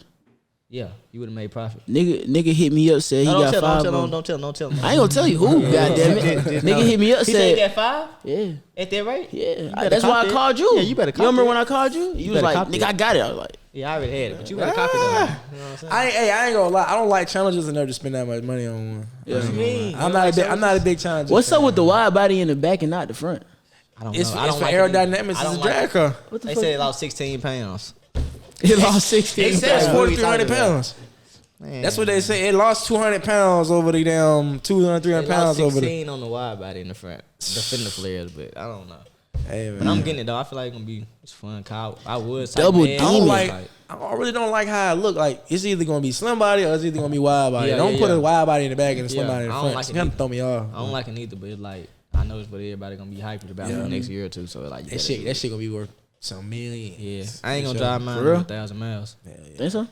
Yeah, you would have made profit. Nigga hit me up, said he No, got 5 don't of tell them. him. I ain't gonna tell you who. Goddamn it. Nigga hit me up, He said he said got 5 yeah. at that rate. Yeah, better that's why cop I that. called you. Yeah, you better You cop remember that. when I called you? You was better like, cop nigga, that. I got it. I was like, Yeah, I already had it, but you better copy that. You know what I'm saying? I ain't gonna lie. I don't like challenges enough to spend that much money on one. Yeah. What you mean? I'm not a big challenger. what's up with the wide body in the back and not the front? I don't It's, know. it's for aerodynamics. It's a drag car. What the They fuck? said it lost 16 pounds. It lost 16. They said That's Yeah. 4,300 pounds. Man. That's what they say. It lost 200 pounds over the damn 200, 300 They pounds lost over the. 16 on the wide body in the front. The fender flares, but I don't know. Hey, But I'm getting it though. I feel like it's gonna be fun. Kyle, I would type Double mad. I don't demon. like. I really don't like how it look. Like it's either gonna be slim body or it's either gonna be wide body. Yeah, don't yeah, put yeah. a wide body in the back and a slim Yeah, body in the I don't front. like It's it gonna either. throw me off. I don't like it neither, but it's like I know it's what everybody gonna be hyped about in the next year or two. So like That shit gonna be worth some millions. Yeah, I ain't gonna For drive sure. mine For real? 1,000 miles. Think so?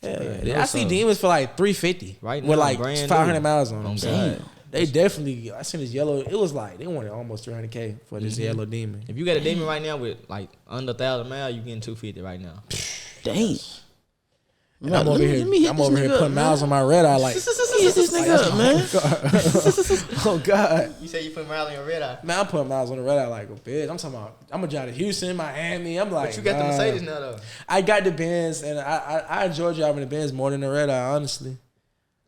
I see demons for like 350 Right with now, like brand 500 new. miles on them. On So God. they definitely. I seen this yellow. It was like they wanted almost 300K for this yellow demon. If you got a demon right now with like under 1,000 miles, you getting 250 right now. Dang. And I'm over here. I'm over here putting miles on my red eye. Like, Hit this nigga up, man. oh god, You say you put miles on your red eye. man, I'm putting miles on the red eye like a bitch. I'm talking about. I'm gonna drive to Houston, Miami. I'm like, But you got the nah. Mercedes now though. I got the Benz, and I enjoy driving the Benz more than the red eye, honestly,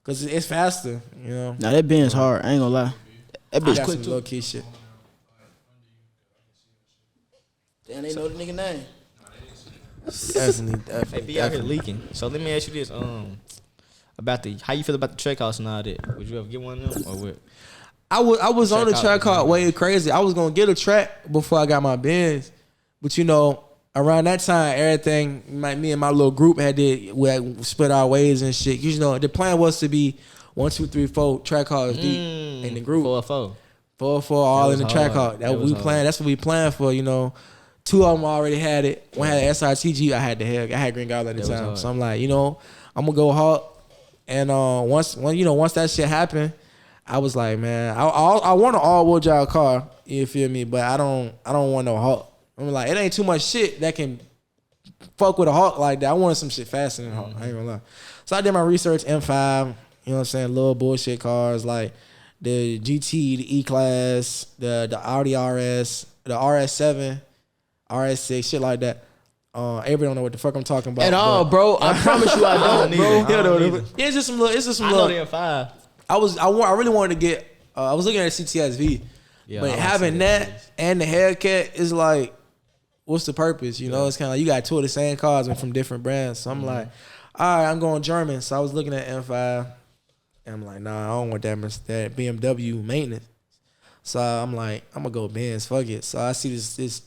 because it's faster. You know, Nah, that Benz hard. I ain't gonna lie. That I bitch got quick some too. low key shit. Damn, they know the nigga name. Definitely. They be out here leaking. So let me ask you this: about the how you feel about the track house and all that? Would you ever get one of them or what? I was on the Track track out, car way crazy. I was gonna get a track before I got my Benz, but you know, around that time, everything, me and my little group we had split our ways and shit. You know, the plan was to be 1, 2, 3, 4 track cars deep in the group. 4 all in the track car. That's what we planned for. You know, 2 of them already had it. One had SRTG. I had Green Goblin at the time. So I'm like, you know, I'm gonna go hard. And once that shit happened, I was like, man, I want an all-wheel drive car. You feel me? But I don't want no Hawk. I'm like, it ain't too much shit that can fuck with a Hawk like that. I wanted some shit faster than a Hawk. I ain't gonna lie. So I did my research. M5. You know what I'm saying? Little bullshit cars like the GT, the E-Class, the Audi RS, the RS7, RS6, shit like that. Everybody don't know what the fuck I'm talking about. At all, bro. I promise you I don't, bro. Yeah, it's just some little. I know the M5. I really wanted to get. I was looking at a CTSV, but having that and the Hellcat is like, what's the purpose? You know, it's kind of like you got 2 of the same cars and from different brands. So I'm like, all right, I'm going German. So I was looking at M5, and I'm like, nah, I don't want that BMW maintenance. So I'm like, I'm gonna go Benz. Fuck it. So I see this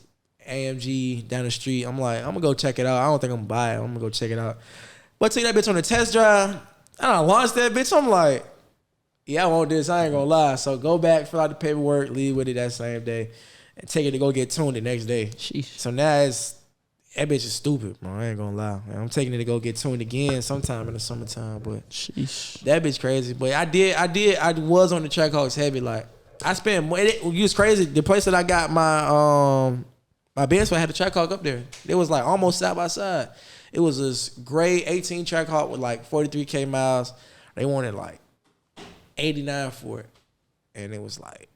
AMG down the street. I'm like, I'm gonna go check it out. I don't think I'm gonna buy it. I'm gonna go check it out. But take that bitch on the test drive. I launched that bitch. I'm like, yeah, I want this. I ain't gonna lie. So go back, fill out the paperwork, leave with it that same day, and take it to go get tuned the next day. Sheesh. So now that bitch is stupid, bro. I ain't gonna lie. I'm taking it to go get tuned again sometime in the summertime. But sheesh, that bitch crazy. But I was on the track hawks heavy. Like I spent more. It was crazy. The place that I got my Benz, I had the track hawk up there. It was like almost side by side. It was this gray 18 track hawk with like 43K miles. They wanted like 89 for it, and it was like,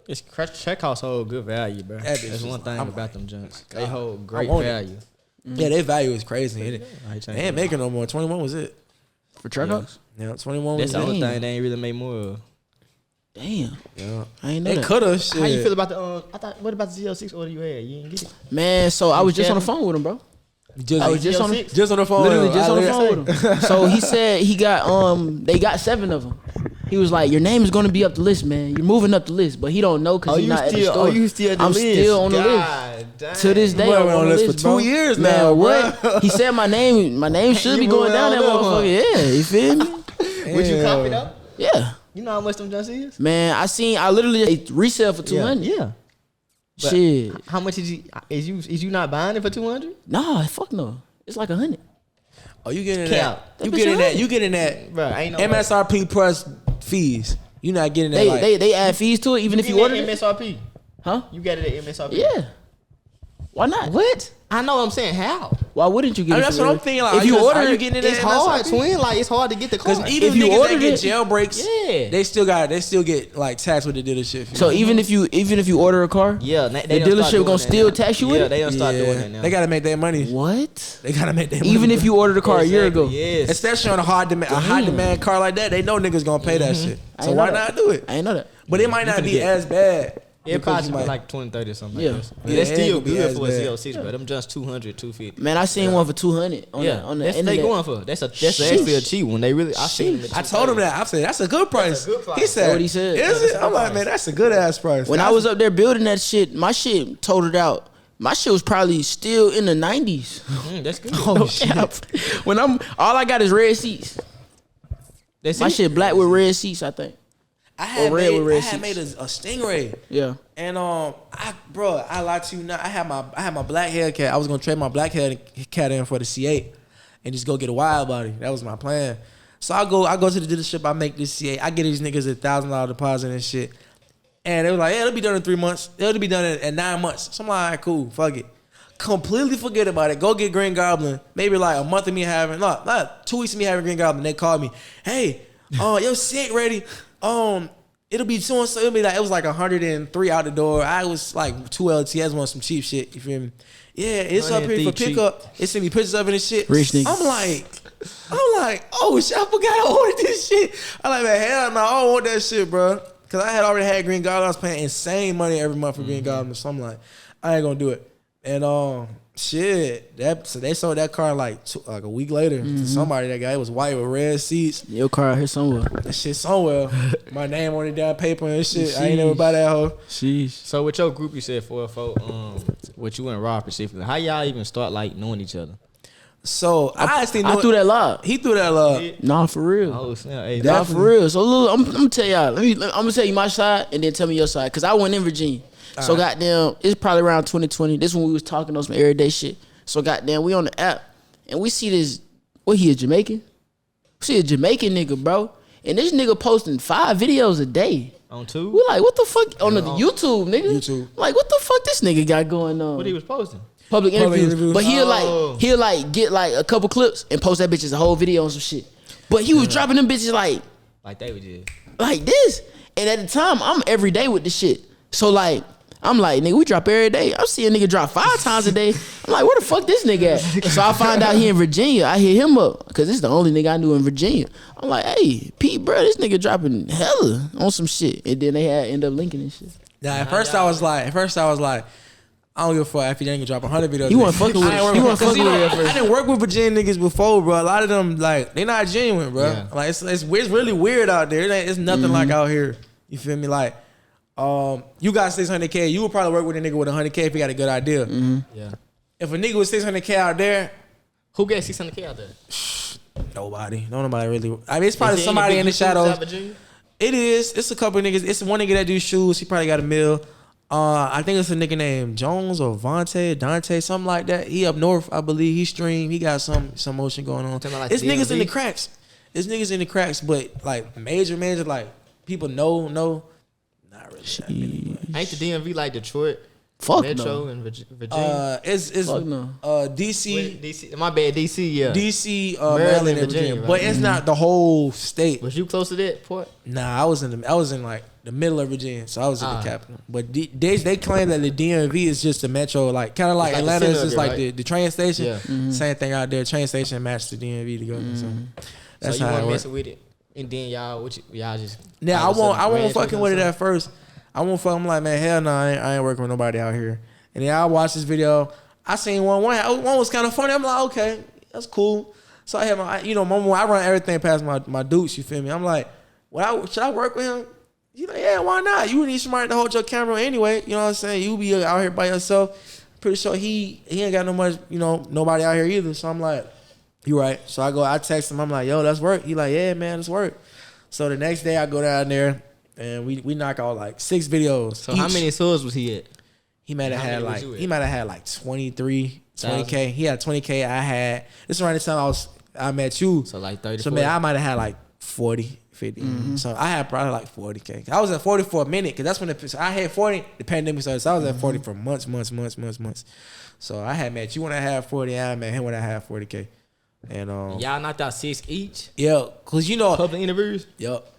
it's track hawks hold good value, bro. That's one thing about them junks. They hold great value. Yeah, their value is crazy. They ain't making no more. 21 was it for track hawks? Yeah, 21 was it. That's the only thing they ain't really made more of. Damn. Yeah. I ain't know they that. could have. Shit. How you feel about what about the ZL6 order you had? You didn't get it? Man, so I was just on the phone with him, bro. I was just on the phone. Literally just on the phone with him. So he said he got they got 7 of them. He was like, your name is going to be up the list, man. You're moving up the list, but he don't know because he's not at the store. You still at the list? I'm still on the list. Dang. To this day, I'm on the list for 2 years man, now. What? He said my name should be going down that motherfucker. Yeah, you feel me? Would you copy though? Yeah. You know how much them junks is? Man, I literally resell for 200. Yeah. But shit. How much is you not buying it for 200? Nah, fuck no. It's like 100. Oh, you getting that? You getting that? Bro, ain't no MSRP plus fees. You not getting that? They add fees to it even if you order it. MSRP. Huh? You got it at MSRP? Yeah. Why not? What? I know what I'm saying. How? Why wouldn't you get it? That's what I'm thinking. Like, if you order it, it's hard, twin. Like it's hard to get the car. Because even if you niggas order that get it, jailbreaks, they still get like taxed with the dealership. So even if you order a car, the dealership gonna still tax you with it. Yeah, they don't start doing that now. They gotta make their money. What? They gotta make their money. Even if you ordered a car a year ago, yes. Especially on a high demand car like that, they know niggas gonna pay that shit. So why not do it? I ain't know that. But it might not be as bad. It probably be like 20, 30 or something Yeah. like that. Yeah, That's still be good as for a bad. ZL6, bro. Them just 200, 250. Man, I seen one for 200 on the That's internet. they going for. That's actually a cheap one. They really. I seen them. I told him that. I said that's a good price. That's a good price. He said, That's what he said. Is it? I'm like, man, that's a good ass price. When I was up there building that shit, my shit totaled out. My shit was probably still in the 90s. That's good. Oh shit! When all I got is red seats. My shit black with red seats, I think. I had red with red made a Stingray. Yeah. And I lied to you not. I had my black Hellcat. I was gonna trade my black Hellcat in for the C8 and just go get a wide body. That was my plan. So I go to the dealership. I make this C8. I get these niggas $1,000 deposit and shit. And they were like, yeah, it'll be done in 3 months. It'll be done in 9 months. So I'm like, all right, cool, fuck it. Completely forget about it. Go get Green Goblin. Maybe like a month of me having, not 2 weeks of me having Green Goblin. They called me, hey, your C8 ready. It'll be so and so. It'll be like, it was like 103 out the door. I was like 2 LTS on some cheap shit. You feel me? Yeah, it's up here for pickup. It sent me pictures of it and shit. Rich niggas. I'm like, oh shit, I forgot I ordered this shit. I'm like, man, hell no, I don't want that shit, bro. Cause I had already had Green Goblin. I was paying insane money every month for Green Goblin. So I'm like, I ain't gonna do it. And shit, so they sold that car like a week later to somebody. That guy, it was white with red seats. Your car out here somewhere. That shit somewhere. My name on it down paper and shit. Sheesh. I ain't never buy that hoe. Sheesh. So with your group, you said 404. With you and Rob specifically, how y'all even start like knowing each other? So I actually knew I threw that lob. He threw that lob. Nah, for real. Oh snap! Hey, Nah, for real. So look, I'm gonna tell y'all. I'm gonna tell you my side and then tell me your side. Cause I went in Virginia. So goddamn, it's probably around 2020. This when we was talking on some everyday shit. So goddamn, we on the app and we see this. What, he a Jamaican? We see a Jamaican nigga, bro. And this nigga posting 5 videos a day. On tube? We like, what the fuck? On the YouTube, nigga. YouTube. Like, what the fuck this nigga got going on? What he was posting? Public interviews. But he'll Oh. like get like a couple clips and post that bitch as a whole video on some shit. But he was dropping them bitches like they would just. like this. And at the time, I'm every day with this shit. So like, I'm like, nigga, we drop every day. I'm seeing a nigga drop 5 times a day. I'm like, where the fuck this nigga at? So I find out he in Virginia. I hit him up because this is the only nigga I knew in Virginia. I'm like, hey, Pete, bro, this nigga dropping hella on some shit. And then they had end up linking and shit. Nah, at first I was like, I don't give a fuck if he didn't drop 100 videos. You wasn't fucking with it. You wasn't fucking with it at first. I didn't work with Virginia niggas before, bro. A lot of them, like, they not genuine, bro. Yeah. Like, it's really weird out there. It's nothing like out here. You feel me? Like, you got 600K. You would probably work with a nigga with 100K if he got a good idea. Yeah. If a nigga with 600K out there, Who got 600K out there? nobody. Nobody really. I mean, it's probably somebody in the shadows. It is. It's a couple of niggas. It's one nigga that do shoes. He probably got $1 million. I think it's a nigga named Jones or Vonte, Dante, something like that. He up north, I believe. He stream. He got some motion going on. Like It's niggas in the cracks. It's niggas in the cracks, but like major, like people know. Not really. That many, Ain't the DMV like Detroit? Fuck Metro no. and Virginia. It's Fuck no. DC. Wait, DC. My bad, DC. Yeah. DC, Maryland, and Virginia, right? but it's not the whole state. Was you close to that port? Nah, I was in like the middle of Virginia, so I was in the capital. But they claim that the DMV is just the metro, like kind of like Atlanta is just like the train station. Yeah. Same thing out there. Train station matched the DMV together. So that's so you how it weren't works. messing with it, and then y'all just. Now I won't fucking with it that. at first. I won't fuck. I'm like, man, hell no, I ain't working with nobody out here. And then I watched this video. I seen one was kind of funny. I'm like, okay, that's cool. So I had my, I run everything past my dudes. You feel me? I'm like, should I work with him? You like, yeah, why not? You need somebody to hold your camera anyway. You know what I'm saying? You be out here by yourself. Pretty sure he ain't got no much, nobody out here either. So I'm like, you right. So I text him. I'm like, yo, let's work. He like, yeah, man, let's work. So the next day I go down there and we knock out like 6 videos. So how many subs was he at? He might have had like 20K. He had 20K. I had, this is around the time I met you. So like 30. So man, I might have had like 40, 50. So I had probably like 40K. I was at 40 for a minute because that's when I had 40. The pandemic started. So I was at 40 for months. So I had met you when I had 40. I met him when I had 40K. And y'all knocked out 6 each. Yeah, cause Public interviews. Yup.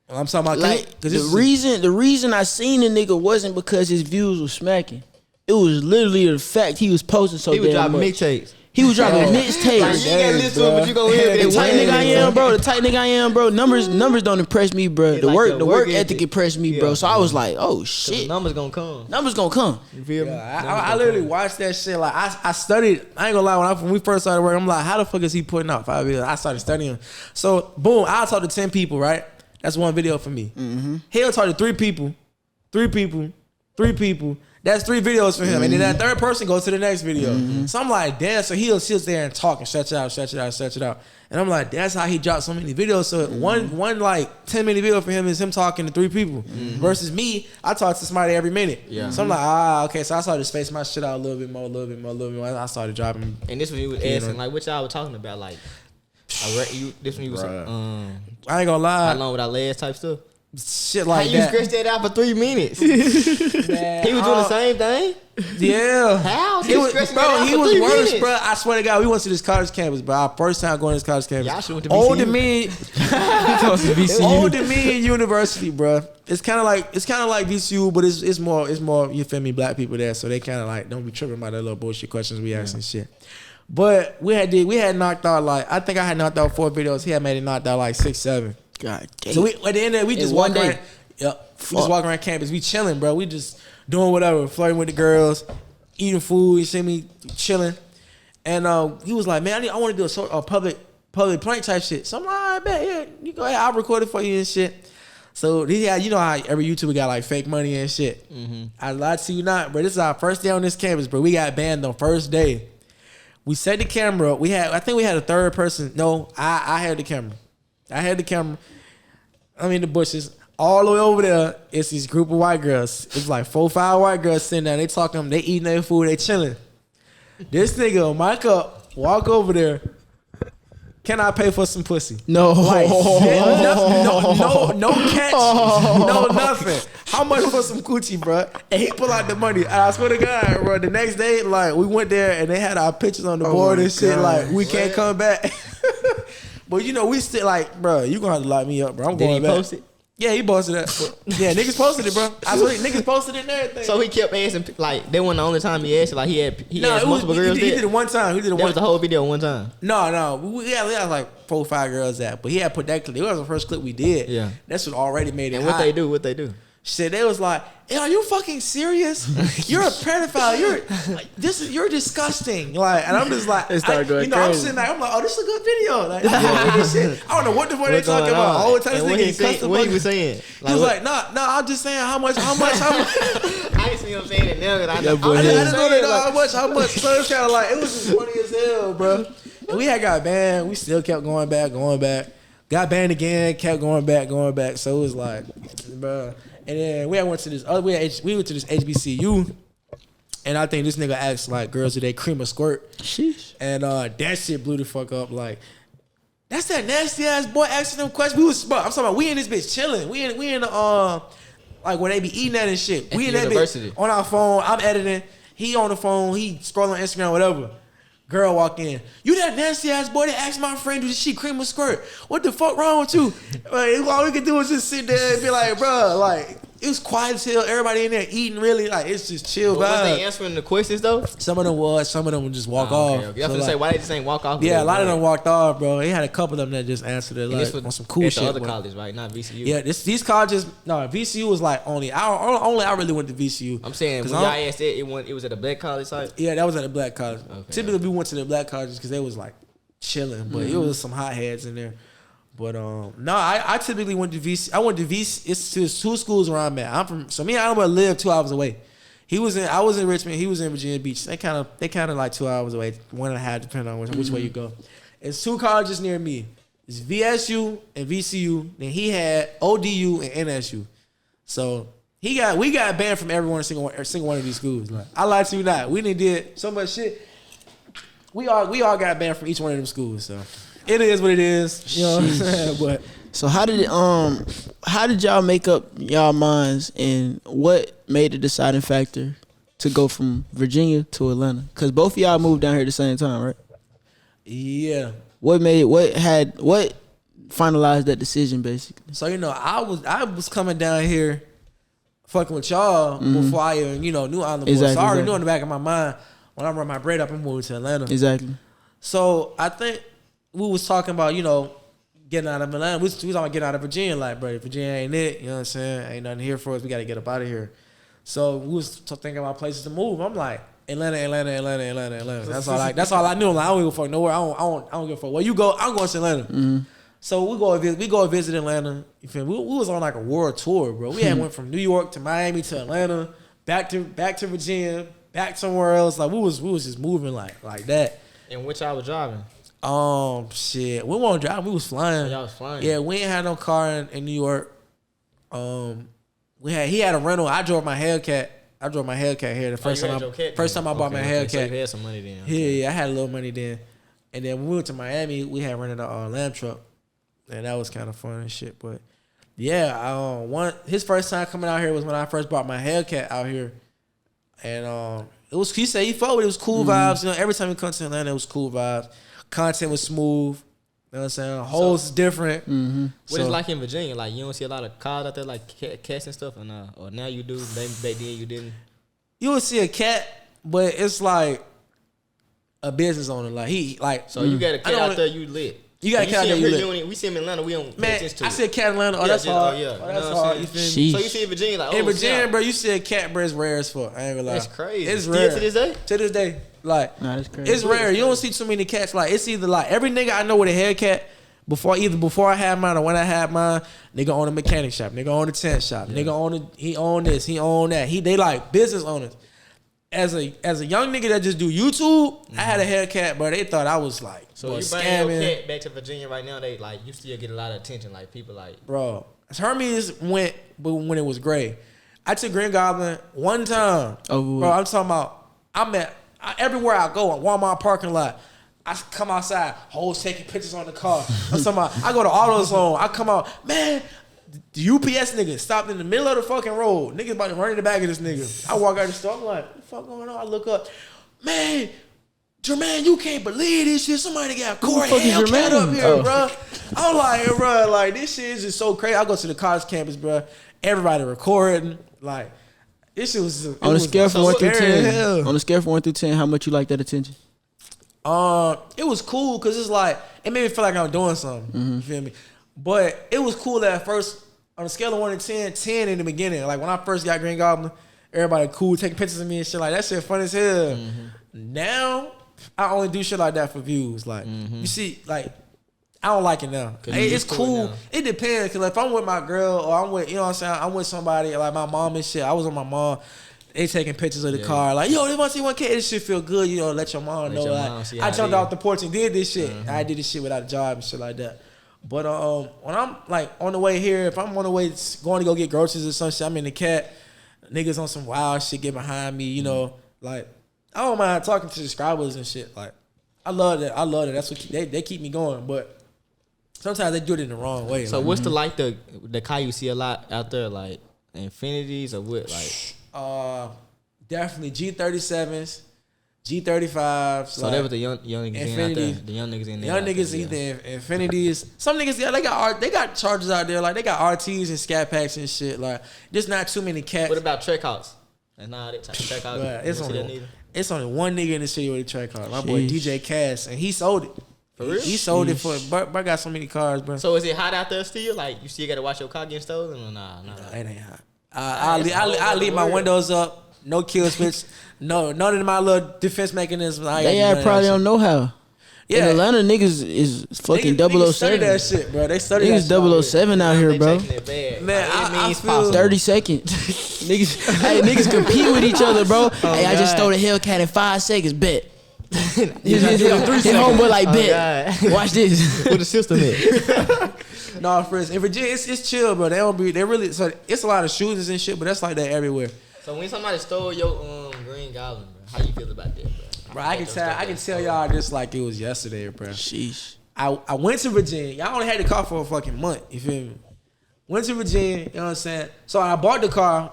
I'm talking about Like the reason I seen the nigga wasn't because his views were smacking. It was literally the fact he was posting so He was damn dropping much. mixtapes. He was dropping Like, you mixtapes. ain't gotta listen to it, but you gonna hear The it. tight nigga I am, bro. The tight nigga I am, bro. Numbers don't impress me, bro. The like work ethic impressed me, bro. Yeah. So I was like, oh The shit, numbers gonna come. numbers gonna come. You feel me? I literally watched that shit. Like I studied. I ain't gonna lie. When we first started working, I'm like, how the fuck is he putting out 5 videos? I started studying. So boom, I'll talk to 10 people. Right, that's one video for me. He'll talk to 3 people. That's 3 videos for him. And then that third person goes to the next video. So I'm like, damn, so he'll sit there and talk and stretch it out. And I'm like, that's how he dropped so many videos. So one like 10-minute video for him is him talking to 3 people. Versus me, I talk to somebody every minute. Yeah. So I'm like, okay. So I started to space my shit out a little bit more. I started dropping. And this when you was asking, like, what y'all were talking about, like, this when you was I ain't gonna lie. how long would I last type stuff? Shit like How you that. scratched that out for 3 minutes? Man, He was doing the same thing? Yeah. How? He was, scratching that out he for was 3 worse, minutes? bro. I swear to God, we went to this college campus, bro. Our first time going to this college campus. Y'all should went to Old BCU. Dominion University, bro. It's kind of like VCU, but it's more. You feel me? Black people there, so they kind of like don't be tripping about that little bullshit questions we ask and shit. But we had knocked out like I think I had knocked out 4 videos. He had made it knocked out like 6, 7. God damn. So at the end of it, we just one walk day. around. Yep. We just walk around campus. We chilling, bro. We just doing whatever, flirting with the girls. eating food. You see me chilling, and he was like, "Man, I want to do a public prank type shit." So I'm like, "I bet, yeah, you go ahead. I'll record it for you and shit." So he had, you know how every YouTuber got like fake money and shit. Mm-hmm. I lied to you not, bro. This is our first day on this campus, bro. We got banned on first day. We set the camera up. I think we had a third person. No, I had the camera. I'm in the bushes. All the way over there, it's this group of white girls. It's like 4 or 5 white girls sitting there. They talking, they eating their food, they chilling. This nigga, mic up, walk over there. Can I pay for some pussy? No. Like, no catch. No nothing. How much for some coochie, bro? And he pull out the money. And I swear to God, bro, the next day, like, we went there and they had our pictures on the board and shit. Like, we can't come back. But, you know, we still like, bro, you gonna have to lock me up, bro. I'm going back. Did he post it? Yeah, he posted that. Yeah, niggas posted it, bro. I swear, niggas posted it and everything. So he kept asking, like, that wasn't the only time he asked. Like, he asked multiple girls. He did it one time. That was the whole video one time. No. We had like 4 or 5 girls at, but he had put that clip. It was the first clip we did. Yeah, that's what already made it. And what they do? Shit, they was like, "Hey, are you fucking serious? You're a pedophile. You're disgusting." Like, and I'm just like, they start going crazy. I'm sitting there, I'm like, "Oh, this is a good video." Like, this shit. I don't know what the fuck they talking about. All the time, what he was saying? Like, he was like, "No, I'm just saying how much." I ain't see him saying it now. I didn't know how much. So it's kind of like, it was just funny as hell, bro. And we had got banned. We still kept going back. Got banned again. Kept going back. So it was like, bro. And then we went to this HBCU, and I think this nigga asked like girls, do they cream or squirt? Sheesh. And that shit blew the fuck up. Like, that's that nasty ass boy asking them questions. I'm talking about we in this bitch chilling. We in the like where they be eating that and shit. We in that bitch on our phone. I'm editing. He on the phone. He scrolling Instagram, whatever. Girl walk in. You that nasty ass boy that asked my friend, did she cream or squirt? What the fuck wrong with you? Like, all we could do was just sit there and be like, bro, like, it was quiet as hell. Everybody in there eating, really, like, it's just chill. Was they answering the questions though? Some of them would just walk off. Okay. I was gonna say, why they just ain't walk off? Yeah, a lot of them walked off, bro. He had a couple of them that just answered it like on some cool at shit. The other colleges, right? Not VCU. Yeah, these colleges. No, VCU was like only I really went to VCU. I'm saying when y'all asked it was at a black college site. Yeah, that was at a black college. Okay, typically we went to the black colleges because they was like chilling, but it was some hotheads in there. But no, I typically went to VC. I went to VC. It's 2 schools where I'm at. Me and Islandboyrah live 2 hours away. I was in Richmond. He was in Virginia Beach. They kind of like 2 hours away, 1.5 depending on which way you go. It's 2 colleges near me. It's VSU and VCU. Then he had ODU and NSU. So we got banned from every single one of these schools. Like, I lied to you not. We did so much shit. We all got banned from each one of them schools. So. It is what it is, you know what I'm saying? But so how did y'all make up y'all minds, and what made the deciding factor to go from Virginia to Atlanta? Because both of y'all moved down here at the same time, right? Yeah. What finalized that decision, basically? So I was coming down here, fucking with y'all before I even knew Islandboyrah. Exactly, so I already knew in the back of my mind when I run my bread up, I'm moving to Atlanta. Exactly. So I think we was talking about, getting out of Atlanta. We was talking about getting out of Virginia. Like, bro, Virginia ain't it. You know what I'm saying? Ain't nothing here for us. We got to get up out of here. So we was thinking about places to move. I'm like, Atlanta. That's all I knew. Like, I don't give a fuck nowhere. I don't give a fuck. Where you go, I'm going to Atlanta. Mm-hmm. So we go visit Atlanta. You feel me? We was on like a world tour, bro. We had went from New York to Miami to Atlanta, back to Virginia, back somewhere else. Like we was just moving like that. And which I was driving? Shit. We weren't driving. We was flying. Oh, y'all was flying. Yeah, we ain't had no car in New York. He had a rental. I drove my Hellcat. Here the first time I bought my Hellcat. So you had some money then. Yeah, I had a little money then. And then when we went to Miami, we had rented a lamb truck, and that was kind of fun and shit. But yeah, his first time coming out here was when I first bought my Hellcat out here, and it was. He said he felt it was cool vibes. Every time he comes to Atlanta, it was cool vibes. Content was smooth. You know what I'm saying? Hoes is different. Mm-hmm. What is like in Virginia? Like, you don't see a lot of cars out there, like cats and stuff, or now you do. Back then you didn't. You would see a cat, but it's like a business owner. Like he like. So you got a cat out there, you lit. You got a cat that you live. We see him in Atlanta. We don't pay Man, attention to I it. said cat Atlanta. Oh, that's hard. Yeah. Oh, that's hard. You feel me? Sheesh. So you see in Virginia, like, In Virginia, bro, you said cat, bro, it's rare as fuck. I ain't gonna lie. That's crazy. It's Still rare. to this day? To this day. Like, Nah, that's crazy. it's rare. You don't see too many cats. Like, it's either like every nigga I know with a Hellcat, before I had mine or when I had mine, nigga own a mechanic shop, nigga own a tent shop, nigga he own this, he own that. They like business owners. As a young nigga that just do YouTube, I had a Hellcat, but they thought I was like, so you bring your cat back to Virginia right now, they like, you still get a lot of attention. Like, people like, bro, Hermes went when it was gray. I took Green Goblin one time. Oh, bro, I'm talking about, everywhere I go, Walmart parking lot, I come outside, hoes taking pictures on the car. I'm talking about, I go to AutoZone, I come out, man, the UPS nigga stopped in the middle of the fucking road. Niggas about to run in the back of this nigga. I walk out the store, I'm like, what the fuck going on? I look up, man, Jermaine, you can't believe this shit. Somebody got Corey Hellcat up here, bro. I'm like, bro, like, this shit is just so crazy. I go to the college campus, bro. Everybody recording. Like, this shit was... On a scale from 1 through 10, hell. on a scale from 1 through 10, how much you like that attention? It was cool because it's like, it made me feel like I'm doing something. Mm-hmm. You feel me? But it was cool at first. On a scale of 1 to 10, 10 in the beginning. Like when I first got Green Goblin, everybody cool, taking pictures of me and shit like that. Shit fun as hell. Mm-hmm. Now, I only do shit like that for views. Like, you see, like, I don't like it now. It's cool. It depends. Because if I'm with my girl or I'm with, you know what I'm saying, I'm with somebody like my mom and shit. I was with my mom. They taking pictures of the car. Like, yo, they want to see 1K. This shit feel good. You know, let your mom know. Like, I jumped off the porch and did this shit. I did this shit without a job and shit like that. But when I'm like on the way here, if I'm on the way going to go get groceries or some shit, I'm in the cat. Niggas on some wild shit get behind me, you know. Like, I don't mind talking to subscribers and shit. Like, I love that. That's what they keep me going. But sometimes they do it in the wrong way. So like, what's the car you see a lot out there, like Infinities or what? Like, definitely G37s, G35s. So that was the young niggas in out there. The young niggas in there. Young niggas either Infinities. Some niggas, yeah, they got chargers out there. Like, they got RTs and scat packs and shit. Like, there's not too many cats. What about track house? And nah, that type of track house. It's only one nigga in the city with a track house. My boy DJ Cass, and he sold it. For real? He sold it for. Bro got so many cars, bro. So is it hot out there still? Like, you still got to watch your car getting stolen or nah? It ain't hot. I leave my windows up. No kill switch. No, none of my little defense mechanisms. They probably don't know how. Yeah, in Atlanta, niggas is fucking 007. Niggas study that shit, bro. They study niggas that 007 out here, bro. Man, I feel 30 seconds. niggas compete with each other, bro. Hey, I just stole the Hellcat in 5 seconds. Bet. His homeboy like, bet. Watch this. With the system in. No, friends. In Virginia, it's chill, bro. So it's a lot of shootings and shit, but that's like that everywhere. So when somebody stole your Green Goblin, bro, how you feel about that, bro? Bro, I can tell y'all this like it was yesterday, bro. Sheesh. I went to Virginia. Y'all only had the car for a fucking month. You feel me? Went to Virginia. You know what I'm saying? So I bought the car.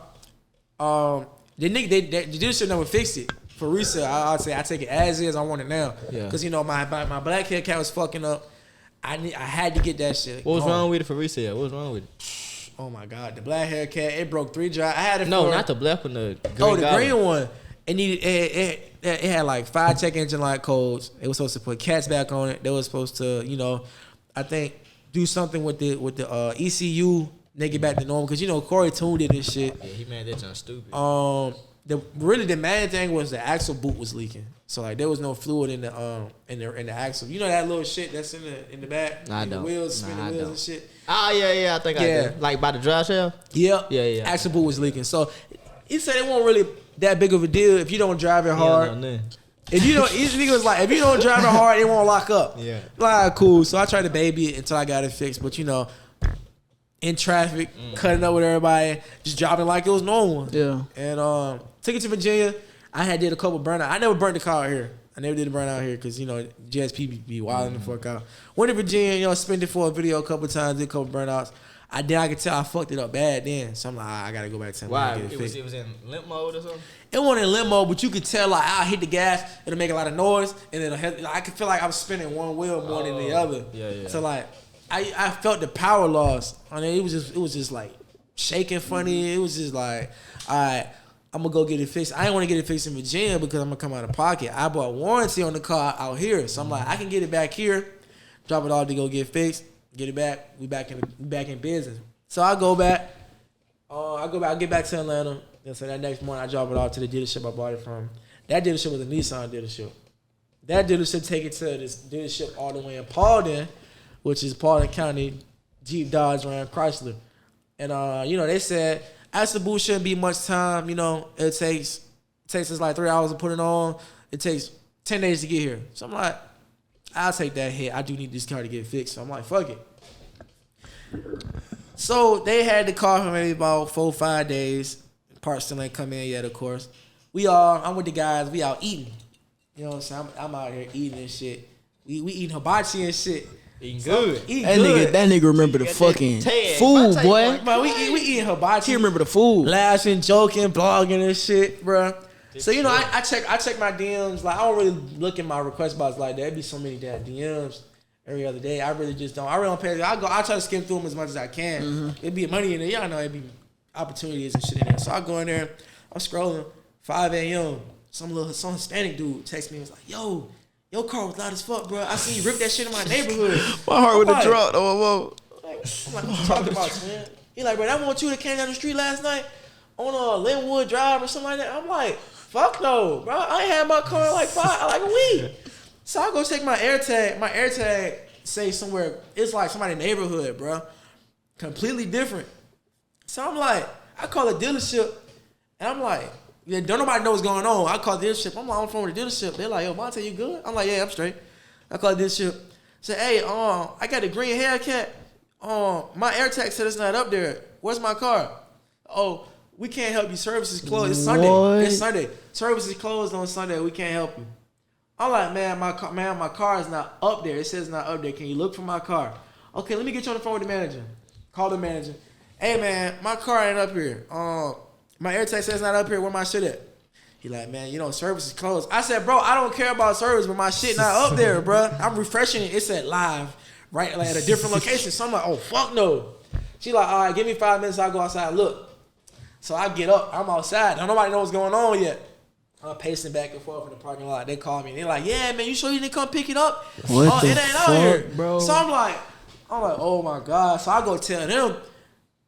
The nigga, the dealership never fixed it for resale. I'd say I take it as is. I want it now. Yeah. Cause you know my black Hellcat was fucking up. I had to get that shit. What was wrong with it for resale? What was wrong with it? Oh my god, the black Hellcat, it broke 3 drives. I had it. No, not the black one. The green. Oh, the green one. It had like 5 check engine light codes. It was supposed to put cats back on it. They was supposed to, you know, I think do something with the ECU, make it back to normal. Cause you know Corey tuned it and shit. Yeah, he made that junk stupid. The main thing was the axle boot was leaking. So like there was no fluid in the axle. You know that little shit that's in the back. Nah, I don't. The wheels, spin the wheels and shit. Ah, yeah, I think I do. Like by the drive shaft. Yeah. Axle boot was leaking. So he said it wasn't really that big of a deal if you don't drive it hard. If you don't, his nigga was like, if you don't drive it hard, it won't lock up. Yeah. Like, cool. So I tried to baby it until I got it fixed. But you know, in traffic, cutting up with everybody, just driving like it was normal. Yeah. And took it to Virginia. I did a couple burnout. I never burnt the car out here. I never did a burnout here because, you know, GSP be wilding the fuck out. Went to Virginia, you know, spent it for a video a couple times, did a couple burnouts. I could tell I fucked it up bad then. So I'm like, I gotta go back to him. Why? It was in limp mode or something? It wasn't in limp mode, but you could tell like I'll hit the gas, it'll make a lot of noise, and then I could feel like I was spinning one wheel more than the other. Yeah. So like I felt the power loss. I mean, it was just like shaking funny. It was just like, all right, I'm gonna go get it fixed. I didn't want to get it fixed in Virginia because I'm gonna come out of pocket. I bought warranty on the car out here, so I'm like, I can get it back here. drop it all to go get fixed, get it back. We back in business. So I go back. I get back to Atlanta. And so that next morning I drop it off to the dealership I bought it from. That dealership was a Nissan dealership. That dealership take it to this dealership all the way in Paulden, which is Paulden County, Jeep, Dodge, Ram, Chrysler. And they said after the boot shouldn't be much time. It takes us like 3 hours to put it on. It takes 10 days to get here. So I'm like, I'll take that hit. I do need this car to get fixed. So I'm like, fuck it. So they had the car for maybe about 4 or 5 days. Parts still ain't come in yet, of course. I'm with the guys. We out eating. You know what I'm saying? I'm out here eating and shit. We eating hibachi and shit. Eating good. That nigga remember the fucking food, boy. Man, we eating hibachi. He remember the food. Laughing, joking, blogging and shit, bro. So I check my DMs. Like I don't really look at my request box like that. It'd be so many damn DMs every other day. I really just don't. I really don't pay. I try to skim through them as much as I can. Mm-hmm. It'd be money in there. Y'all know it'd be opportunities and shit in there. So I go in there. I'm scrolling. 5 a.m. Some Hispanic dude text me and was like, yo, your car was loud as fuck, bro. I seen you rip that shit in my neighborhood. My heart would have dropped. I'm like, what you talking about, man? He like, bro, that one you that came down the street last night on a Linwood Drive or something like that. I'm like, fuck no, bro. I ain't had my car like a week. So I go check my AirTag. My AirTag say somewhere, it's like somebody's neighborhood, bro. Completely different. So I'm like, I call a dealership and I'm like, yeah, don't nobody know what's going on. I call the dealership. I'm on the phone with the dealership. They're like, yo, Vonte, you good? I'm like, yeah, I'm straight. I call the dealership. Say, hey, I got a green Hellcat. My AirTag said it's not up there. Where's my car? Oh, we can't help you. Service is closed. It's Sunday. What? It's Sunday. Service is closed on Sunday. We can't help you. I'm like, my car is not up there. It says it's not up there. Can you look for my car? Okay, let me get you on the phone with the manager. Call the manager. Hey, man, my car ain't up here. My AirTag says it's not up here. Where my shit at? He like, man, service is closed. I said, bro, I don't care about service, but my shit not up there, bro. I'm refreshing it. It said live, right, like at a different location. So I'm like, oh, fuck no. She like, all right, give me 5 minutes. I'll go outside and look. So I get up. I'm outside. Don't nobody know what's going on yet. I'm pacing back and forth in the parking lot. They call me. And they're like, yeah, man, you sure you didn't come pick it up? What the it ain't fuck, out here, bro? So I'm like, oh, my God. So I go tell them.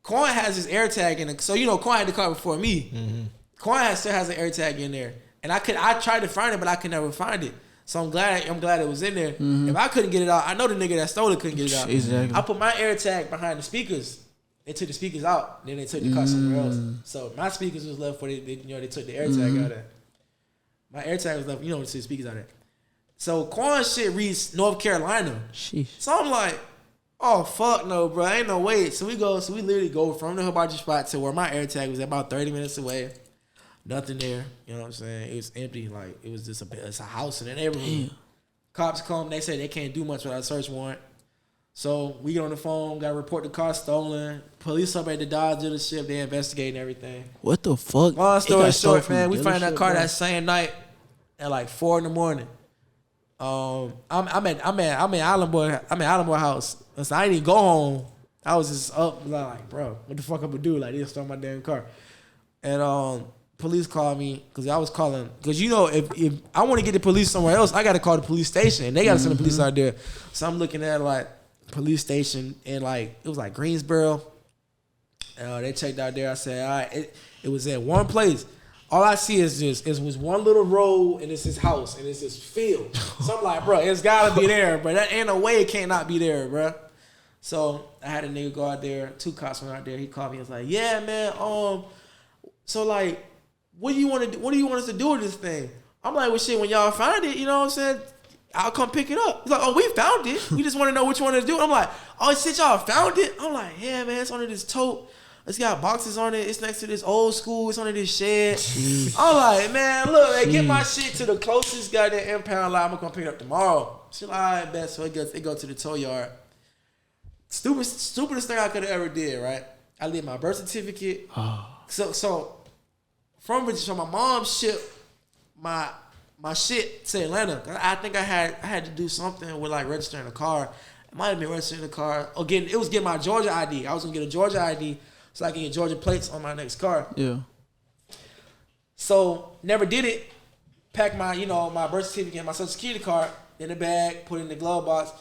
Quan has his AirTag in it. So, Quan had the car before me. Mm-hmm. Quan still has an AirTag in there. And I tried to find it, but I could never find it. So I'm glad it was in there. Mm-hmm. If I couldn't get it out, I know the nigga that stole it couldn't get it out. Exactly. I put my AirTag behind the speakers. They took the speakers out. Then they took the car somewhere else. So my speakers was left for they took the AirTag out of it. My AirTag was left, they took the speakers out of it. So Quan's shit reads North Carolina. Sheesh. So I'm like, oh, fuck no, bro. Ain't no way. So we literally go from the hibachi spot to where my AirTag was about 30 minutes away. Nothing there. You know what I'm saying? It was empty. Like, it was just it's a house in the neighborhood. Damn. Cops come. They say they can't do much without a search warrant. So we get on the phone. Got to report the car stolen. Police up at the Dodge dealership. They investigating everything. What the fuck? Long story short, man, we found that car that same night at like 4 in the morning. I'm in Islandboyrah house. So I didn't even go home. I was just up like, bro, what the fuck I'm gonna do? Like, they stole my damn car. And police called me because I was calling because if I want to get the police somewhere else, I got to call the police station and they got to send the police out there. So I'm looking at like police station and like it was like Greensboro. They checked out there. I said, all right, it was at one place. All I see is was one little road and it's his house and it's his field. So I'm like, bro, it's gotta be there, bro. That ain't no way it can't not be there, bro. So I had a nigga go out there. 2 cops went out there. He called me. He was like, yeah, man. So like, what do you want to do? What do you want us to do with this thing? I'm like, well, shit. When y'all find it, you know what I'm saying? I'll come pick it up. He's like, oh, we found it. We just want to know what you want to do. I'm like, oh, shit, y'all found it? I'm like, yeah, man. It's under this tote. It's got boxes on it. It's next to this old school. It's under this shed. Jeez. I'm like, man, look, man, get my shit to the closest goddamn impound lot. I'm going to come pick it up tomorrow. She's like, all right, bet. So it go to the tow yard. Stupidest thing I could have ever did, right? I leave my birth certificate. So from my mom shipped my shit to Atlanta. I think I had to do something with like registering a car. It might have been registering the car. Or it was getting my Georgia ID. I was gonna get a Georgia ID so I can get Georgia plates on my next car. Yeah. So never did it. Packed my my birth certificate and my social security card in the bag, put it in the glove box.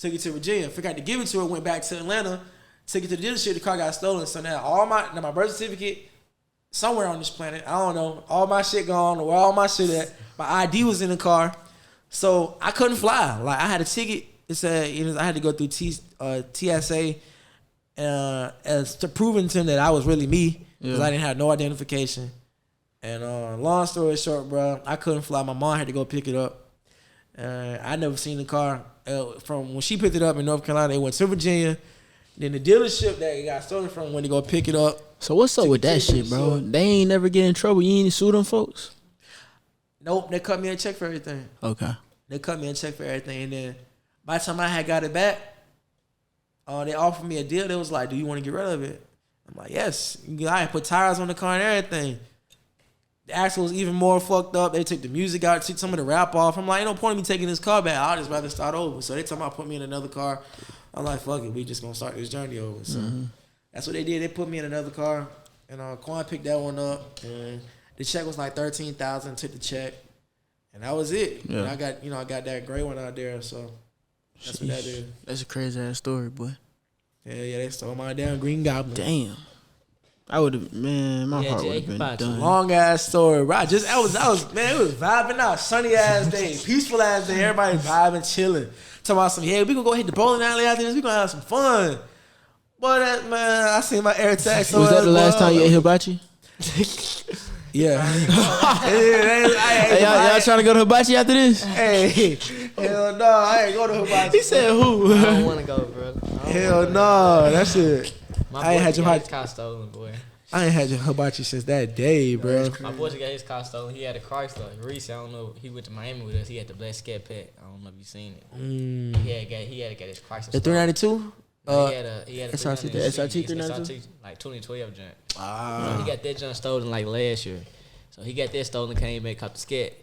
took it to Virginia. Forgot to give it to her. Went back to Atlanta. Took it to the dealership. The car got stolen. So now my birth certificate somewhere on this planet. I don't know. All my shit gone. Where all my shit at? My ID was in the car. So I couldn't fly. Like I had a ticket. It said I had to go through TSA as to proving to them that I was really me because I didn't have no identification. And long story short, bro, I couldn't fly. My mom had to go pick it up. I never seen the car from when she picked it up in North Carolina. It went to Virginia. Then the dealership that it got stolen from went to go pick it up. So what's up with that shit, bro? They ain't never get in trouble. You ain't sue them folks? Nope, they cut me a check for everything. Okay. They cut me a check for everything, and then by the time I had got it back, they offered me a deal. They was like, "Do you want to get rid of it?" I'm like, "Yes." I had put tires on the car and everything. The axle was even more fucked up. They took the music out, took some of the rap off. I'm like, ain't no point in me taking this car back. I'd just rather start over. So they told me to put me in another car. I'm like, fuck it, we just gonna start this journey over. So that's what they did. They put me in another car, and Quan picked that one up, and the check was like $13,000. Took the check, and that was it. Yeah. And I got that gray one out there. So that's what that is. That's a crazy ass story, boy. Yeah, they stole my damn Green Goblin. Damn. I would have, man, my heart would have been done. Long ass story, bro. It was vibing out. Sunny ass day, peaceful ass day. Everybody vibing, chilling. Talking about some, we gonna go hit the bowling alley after this. We gonna have some fun. But man, I seen my air tag. Was that the last time you ate hibachi? Yeah. Hey, y'all trying to go to hibachi after this? Hey, hell no, I ain't go to hibachi. He said who? I don't want to go, bro. Hell no, that shit. I ain't had your car stolen, boy. I ain't had your hibachi since that day, bro. My boy just got his car stolen. He had a Chrysler. Reese, I don't know. He went to Miami with us. He had the black scat pack. I don't know if you seen it. He had to get his Chrysler. The 392? He had a SRT 392, like 2012 junk. So he got that junk stolen like last year. So he got that stolen, came back, caught the scat.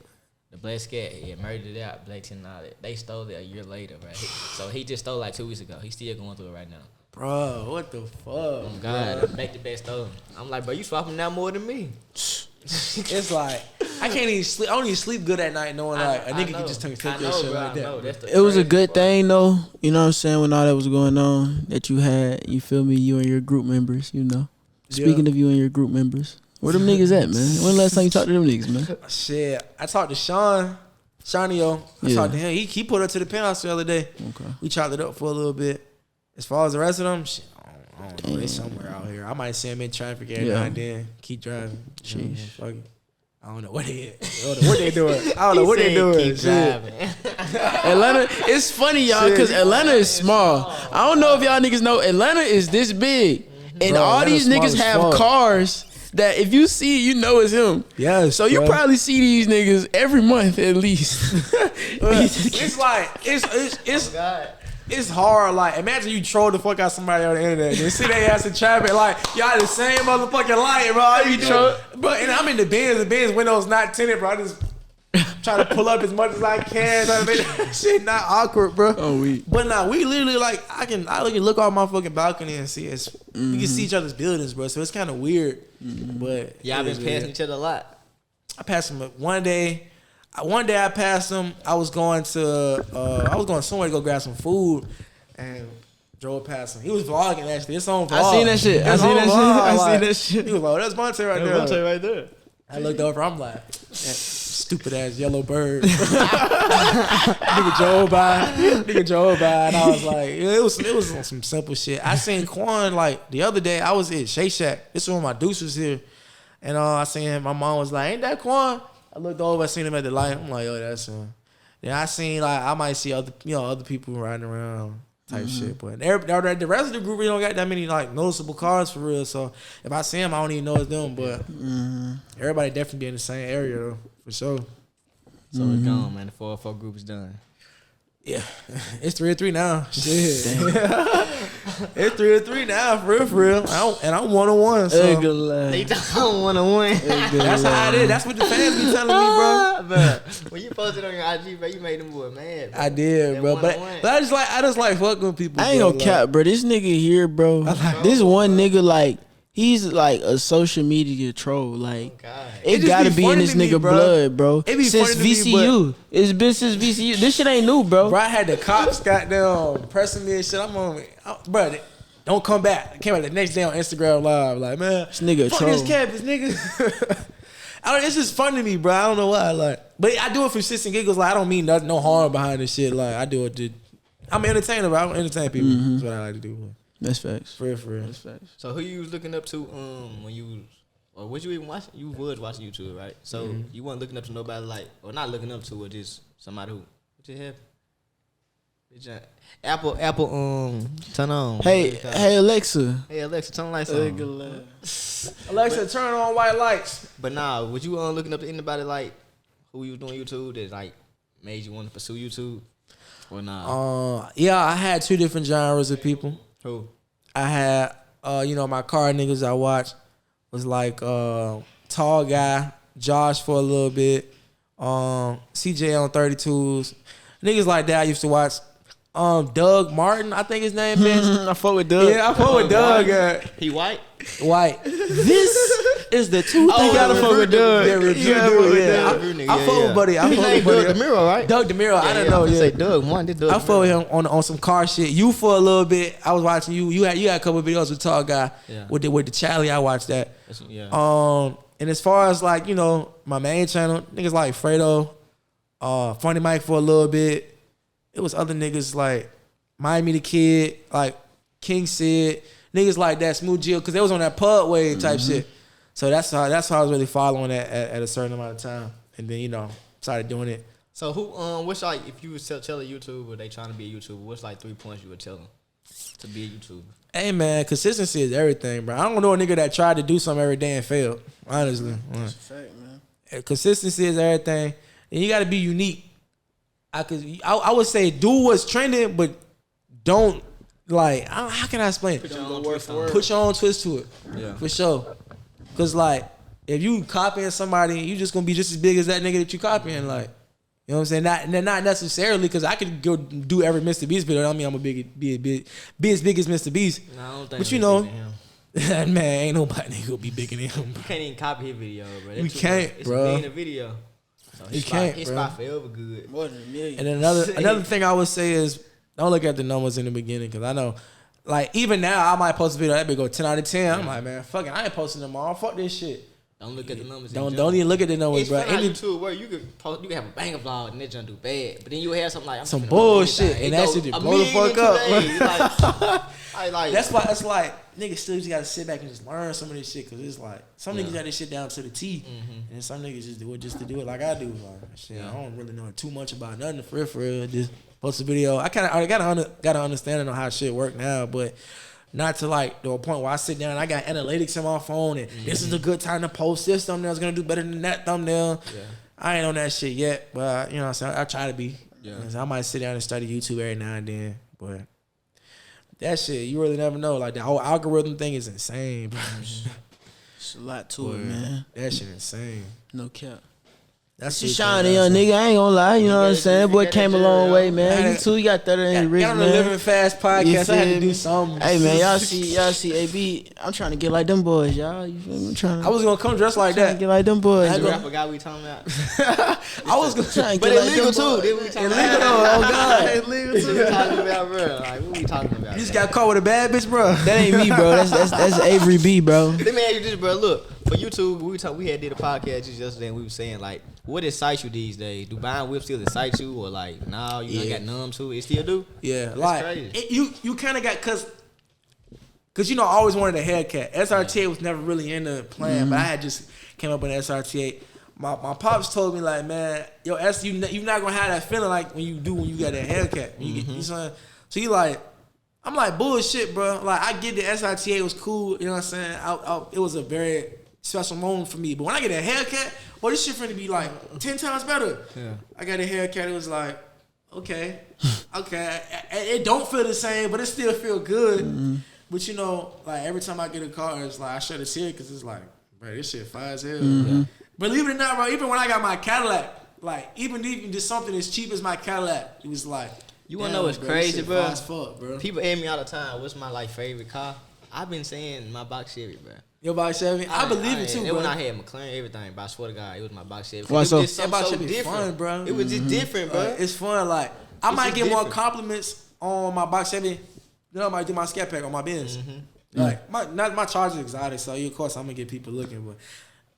The black scat, he had murdered it out, black tin and all that. They stole it a year later, right? So he just stole like 2 weeks ago. He's still going through it right now. Bro, what the fuck? Oh God, back to back stolen. I'm like, bro, you swapping now more than me. It's like I can't even sleep. I don't even sleep good at night knowing like a nigga can just take your shit like that. It was a good thing though, you know what I'm saying, when all that was going on, that you had, you feel me, you and your group members, you know. Speaking of you and your group members, where them niggas at, man? When the last time you talked to them niggas, man? Shit, I talked to Shawnio. I talked to him. He put up to the penthouse the other day. Okay. We chopped it up for a little bit. As far as the rest of them, shit, I don't know. They somewhere out here. I might see them in traffic every now and then. Keep driving. Fuck it. I don't know what they doing. I don't know what they doing. Keep driving. Atlanta, it's funny, y'all, because Atlanta is small. I don't know if y'all niggas know, Atlanta is this big. And bro, all these niggas have cars that if you see, you know it's him. Yes. So you probably see these niggas every month at least. It's like, it's hard. Like, imagine you troll the fuck out somebody on the internet and see they ass in traffic. Like, y'all the same motherfucking light, bro. You troll, bro. And I'm in the Benz. The Benz windows not tinted, bro. I just try to pull up as much as I can. Try to make that shit not awkward, bro. But nah, we literally like I can look off my fucking balcony and see us. We can see each other's buildings, bro. So it's kind of weird. But y'all been passing each other a lot. I passed him one day. One day I passed him. I was going somewhere to go grab some food, and drove past him. He was vlogging actually. It's on vlog. I seen that shit. I seen that shit. He was like, oh, "That's Vonte right there." Vonte right there. I looked over. I'm like, stupid ass yellow bird. Nigga drove by, and I was like, it was on some simple shit. I seen Quan like the other day. I was at Shake Shack. This was when my deuce was here, and I seen him. My mom was like, "Ain't that Quan?" I looked over, I seen him at the light. I'm like, "Oh, that's him." Then I seen like I might see other people riding around type shit, but the rest of the group, we don't got that many like noticeable cars for real. So if I see them, I don't even know it's them. But everybody definitely be in the same area though, for sure. So it's gone, man. The 404 group is done. Yeah, it's 3-3 now. Shit, it's 3-3 now, for real. And I'm 1-1. So they don't want to win. That's how it is. That's what the fans be telling me, bro. When you posted on your IG, bro, you made them boy mad. Bro. I did, bro. But I just like fucking with people. I ain't gonna cap, bro. This nigga here, bro. This one nigga like He's like a social media troll. Like it just gotta be be in funny this to me, nigga bro. blood, bro. It be Since funny to me, VCU, it's been since VCU. This shit ain't new, bro. Bro, I had the cops goddamn pressing me and shit. I'm on, bro. Don't come back. I came out the next day on Instagram Live. Like, man, This nigga a fuck troll. this campus, nigga. It's just fun to me, bro. I don't know why. Like, but I do it for shits and giggles. Like, I don't mean no harm behind this shit. Like, I do it. I'm an entertainer, bro. I entertain people. That's what I like to do. That's facts. For real. That's facts. So who you was looking up to when you was, or what you even watching? You was watching YouTube, right? So you weren't looking up to nobody like, or not looking up to, or just somebody who, what you have? Apple, turn on. Hey Alexa. Hey Alexa, turn the lights on. Alexa, turn on white lights. But nah, was you looking up to anybody like who you was doing YouTube that like made you want to pursue YouTube? Or nah? Yeah, I had two different genres of people. Who? I had, my car niggas I watched was like Tall Guy, Josh for a little bit, CJ on 32s. Niggas like that I used to watch. Doug Martin, I think his name is. I fuck with Doug. Yeah, I fuck with Doug. He white? White. This is the two things. gotta fuck with Doug. Yeah, I fuck with Buddy. I His fuck name with Doug Buddy. DeMiro, right? Doug DeMiro. I don't know. I Yeah. say Doug. One did Doug. I fuck with him on some car shit. You for a little bit. I was watching you. You had a couple of videos with Tall Guy with the Charlie. I watched that. Yeah. And as far as like my main channel, niggas like Fredo, Funny Mike for a little bit. It was other niggas like Miami the Kid, like King Sid, niggas like that, Smooth Jill, because they was on that pub wave type shit. So that's how I was really following that at a certain amount of time, and then started doing it. So who what's like if you was telling YouTube or they trying to be a YouTuber, what's like 3 points you would tell them to be a YouTuber? Hey man, consistency is everything, bro. I don't know a nigga that tried to do something every day and failed. Honestly, That's a fact, man. Consistency is everything, and you got to be unique. I would say do what's trending, but don't how can I explain it? Put your own twist to it. Yeah. For sure. Cause like if you copying somebody, you just gonna be just as big as that nigga that you copying. Like, you know what I'm saying? Not necessarily because I could go do every Mr. Beast video. I don't mean I'm be as big as Mr. Beast. No, I don't think but man, ain't nobody nigga gonna be bigger than him. You can't even copy his video, bro. We can't, bro. It's a video. So You can't, his bro. spot forever good. More than a million. And another thing I would say is don't look at the numbers in the beginning because I know, like even now I might post a video that be go 10 out of 10. I'm like, man, fuck it, I ain't posting them all. Fuck this shit. Don't look at the numbers. Don't even look at the numbers, it's bro. funny how YouTube where you could have a banger vlog and it just do bad, but then you have something like some bullshit and that shit just blow the fuck up. That's why it's like niggas still just gotta sit back and just learn some of this shit because it's like some niggas got this shit down to the T, and some niggas just do it just to do it like I do. Like shit, I don't really know too much about nothing for real. Just post a video. I got an understanding on how shit work now, but not to like the point where I sit down and I got analytics in my phone and this is a good time to post this thumbnail is gonna do better than that thumbnail. Yeah. I ain't on that shit yet, but you know what I'm saying, I try to be. Yeah. I might sit down and study YouTube every now and then, but that shit, you really never know. Like the whole algorithm thing is insane, bro. It's a lot to it, man. That shit insane. No cap. That's just shining, young nigga. I ain't gonna lie. You know what I'm saying? Boy came a long way, man. You too. You got 30 in the wrist, man. Got on the Livin Fast Podcast. I had to do something. Hey, man. Y'all see AB. I'm trying to get like them boys, y'all. You feel me? I was gonna come dressed like that. Get like them boys. That's the rapper guy we talking about. I was gonna try and get like them boys. But illegal too. Illegal though. Oh God. Illegal too. What we talking about, bro? Like what we talking about? You just got caught with a bad bitch, bro. That ain't me, bro. That's Avery B, bro. Let me ask you this, bro. Look, for YouTube, we had did a podcast just yesterday and we were saying like, what excites you these days? Do buying whips still excite you, or like now you got numb to it? It still do? Yeah, that's like crazy. You kind of got cause I always wanted a Hellcat. SRT was never really in the plan, but I had just came up with an SRT. My pops told me like, man, yo, you're not gonna have that feeling like when you got a Hellcat. When you get, you know, so you like. I'm like, bullshit, bro. Like, I get the SRTA was cool. You know what I'm saying? It was a very special moment for me. But when I get a Hellcat, this shit finna be like 10 times better. Yeah. I got a Hellcat. It was like, okay. It don't feel the same, but it still feel good. Mm-hmm. But you know, like every time I get a car, it's like I shed a tear because it's like, bro, this shit fire as hell. Mm-hmm. Believe it or not, bro. Even when I got my Cadillac, like even just something as cheap as my Cadillac, it was like. You wanna know what's crazy, bro? Fuck, bro? People ask me all the time, what's my like favorite car? I've been saying my box Chevy, bro. Your box Chevy? I believe it too, bro. When I had McLaren, everything, but I swear to God, it was my box Chevy. Why it so? was just something so different, fun, bro. It was just different, bro. It's fun. Like I might get more compliments on my box Chevy than I might do my Scat Pack on my Benz. Like my charge is exotic, so of course I'm gonna get people looking, but.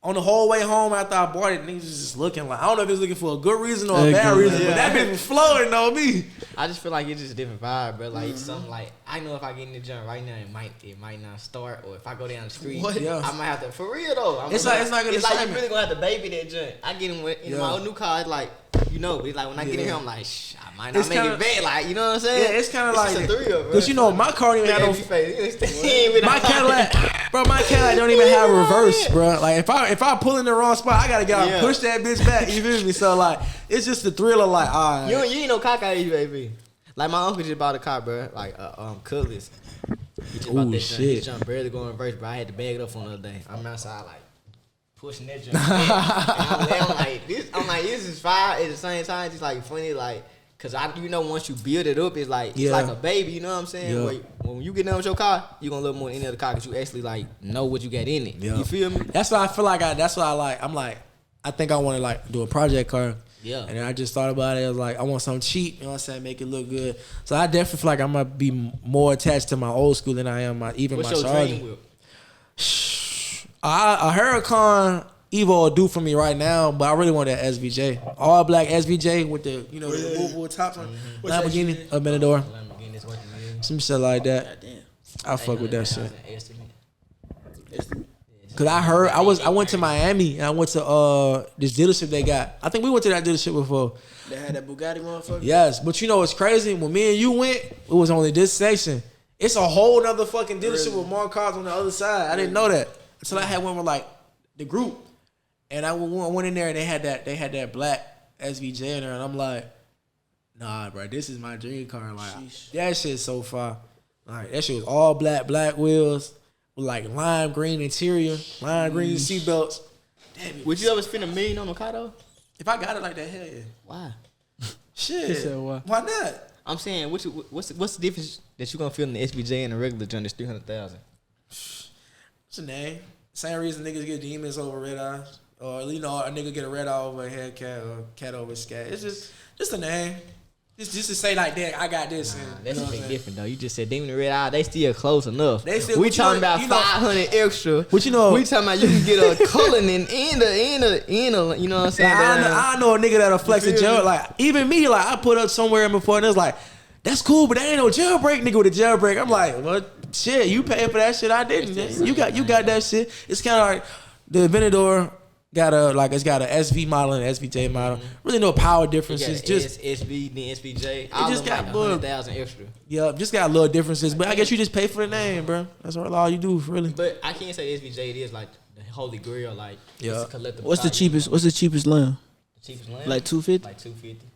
On the whole way home after I bought it, niggas was just looking like, I don't know if it was looking for a good reason or a bad reason, but that bitch was flowing on me. I just feel like it's just a different vibe, bro. Like something like, I know if I get in the gym right now, it might not start, or if I go down the street, I might have to, for real though. It's like you really gonna have to baby that joint. I get in my old new car, it's like, it's like when I get in here, I'm like, I might not make it back, like, you know what I'm saying? Yeah, it's kind of like, a thrill, bro. Cause my car don't even have no, my Cadillac don't even have reverse, bro. Like if I pull in the wrong spot, I gotta get out and push that bitch back. You feel me? So like, it's just the thrill of like, all right. You ain't no cock out of you, baby. Like my uncle just bought a car, bro. Like Cutlass. He just bought that shit. His jump barely going reverse, bro. I had to bag it up on the other day. I'm outside like pushing that jump. I'm like, this is fire. At the same time, it's just like funny, like. Cause once you build it up, it's like a baby. You know what I'm saying? Yeah. When you get done with your car, you gonna look more in any other car because you actually like know what you got in it. Yeah. You feel me? That's what I feel like. That's what I like. I'm like, I think I want to like do a project car. Yeah. And then I just thought about it. I was like, I want something cheap. You know what I'm saying? Make it look good. So I definitely feel like I'm gonna be more attached to my old school than I am my What's your Charger. dream whip? A Hurricane Evo will do for me right now, but I really want that SVJ, all black SVJ with the the removable top on Lamborghini Aventador, some shit like that. I fuck with that shit. Cause I went to Miami and I went to this dealership they got. I think we went to that dealership before. They had that Bugatti motherfucker. Yes, but you know what's crazy? When me and you went, it was only this section. It's a whole nother fucking dealership with more cars on the other side. I didn't know that until I had one with like the group. And I went in there and they had that black SVJ in there, and I'm like, nah, bro, this is my dream car. Like that shit's so far. Like that shit was all black wheels with like lime green interior, lime green seatbelts. Would you ever spend $1 million on a car though? If I got it like that, hell yeah. Why? Shit. Why not? I'm saying, what's the difference that you gonna feel in the SVJ and the regular joint is $300,000? What's the name? Same reason niggas get demons over red eyes. Or, a nigga get a red eye over a Hellcat or a cat over a Scat. It's just a name. Just to say like that, I got this. That's a big difference though. You just said demon and red eye, they still close enough. We talking about 500 extra. But we talking about you can get a Cullinan and a, you know what I'm saying? I know a nigga that'll flex a jail. Like, even me, like, I put up somewhere before and it's like, that's cool, but that ain't no jailbreak, nigga with a jailbreak. I'm like, well, shit, you paying for that shit, I didn't. You got that shit. It's kind of like the Aventador. It's got a SV model and an SVJ model. Really no power differences. Just SV, then SVJ. It just got like 100,000 extra. Yeah, just got little differences. But I guess you just pay for the name, bro. That's all you do, really. But I can't say SVJ. It is like the holy grail. Like it's a collectible. What's the cheapest lamb? The cheapest lamb? Like 250. Like 250.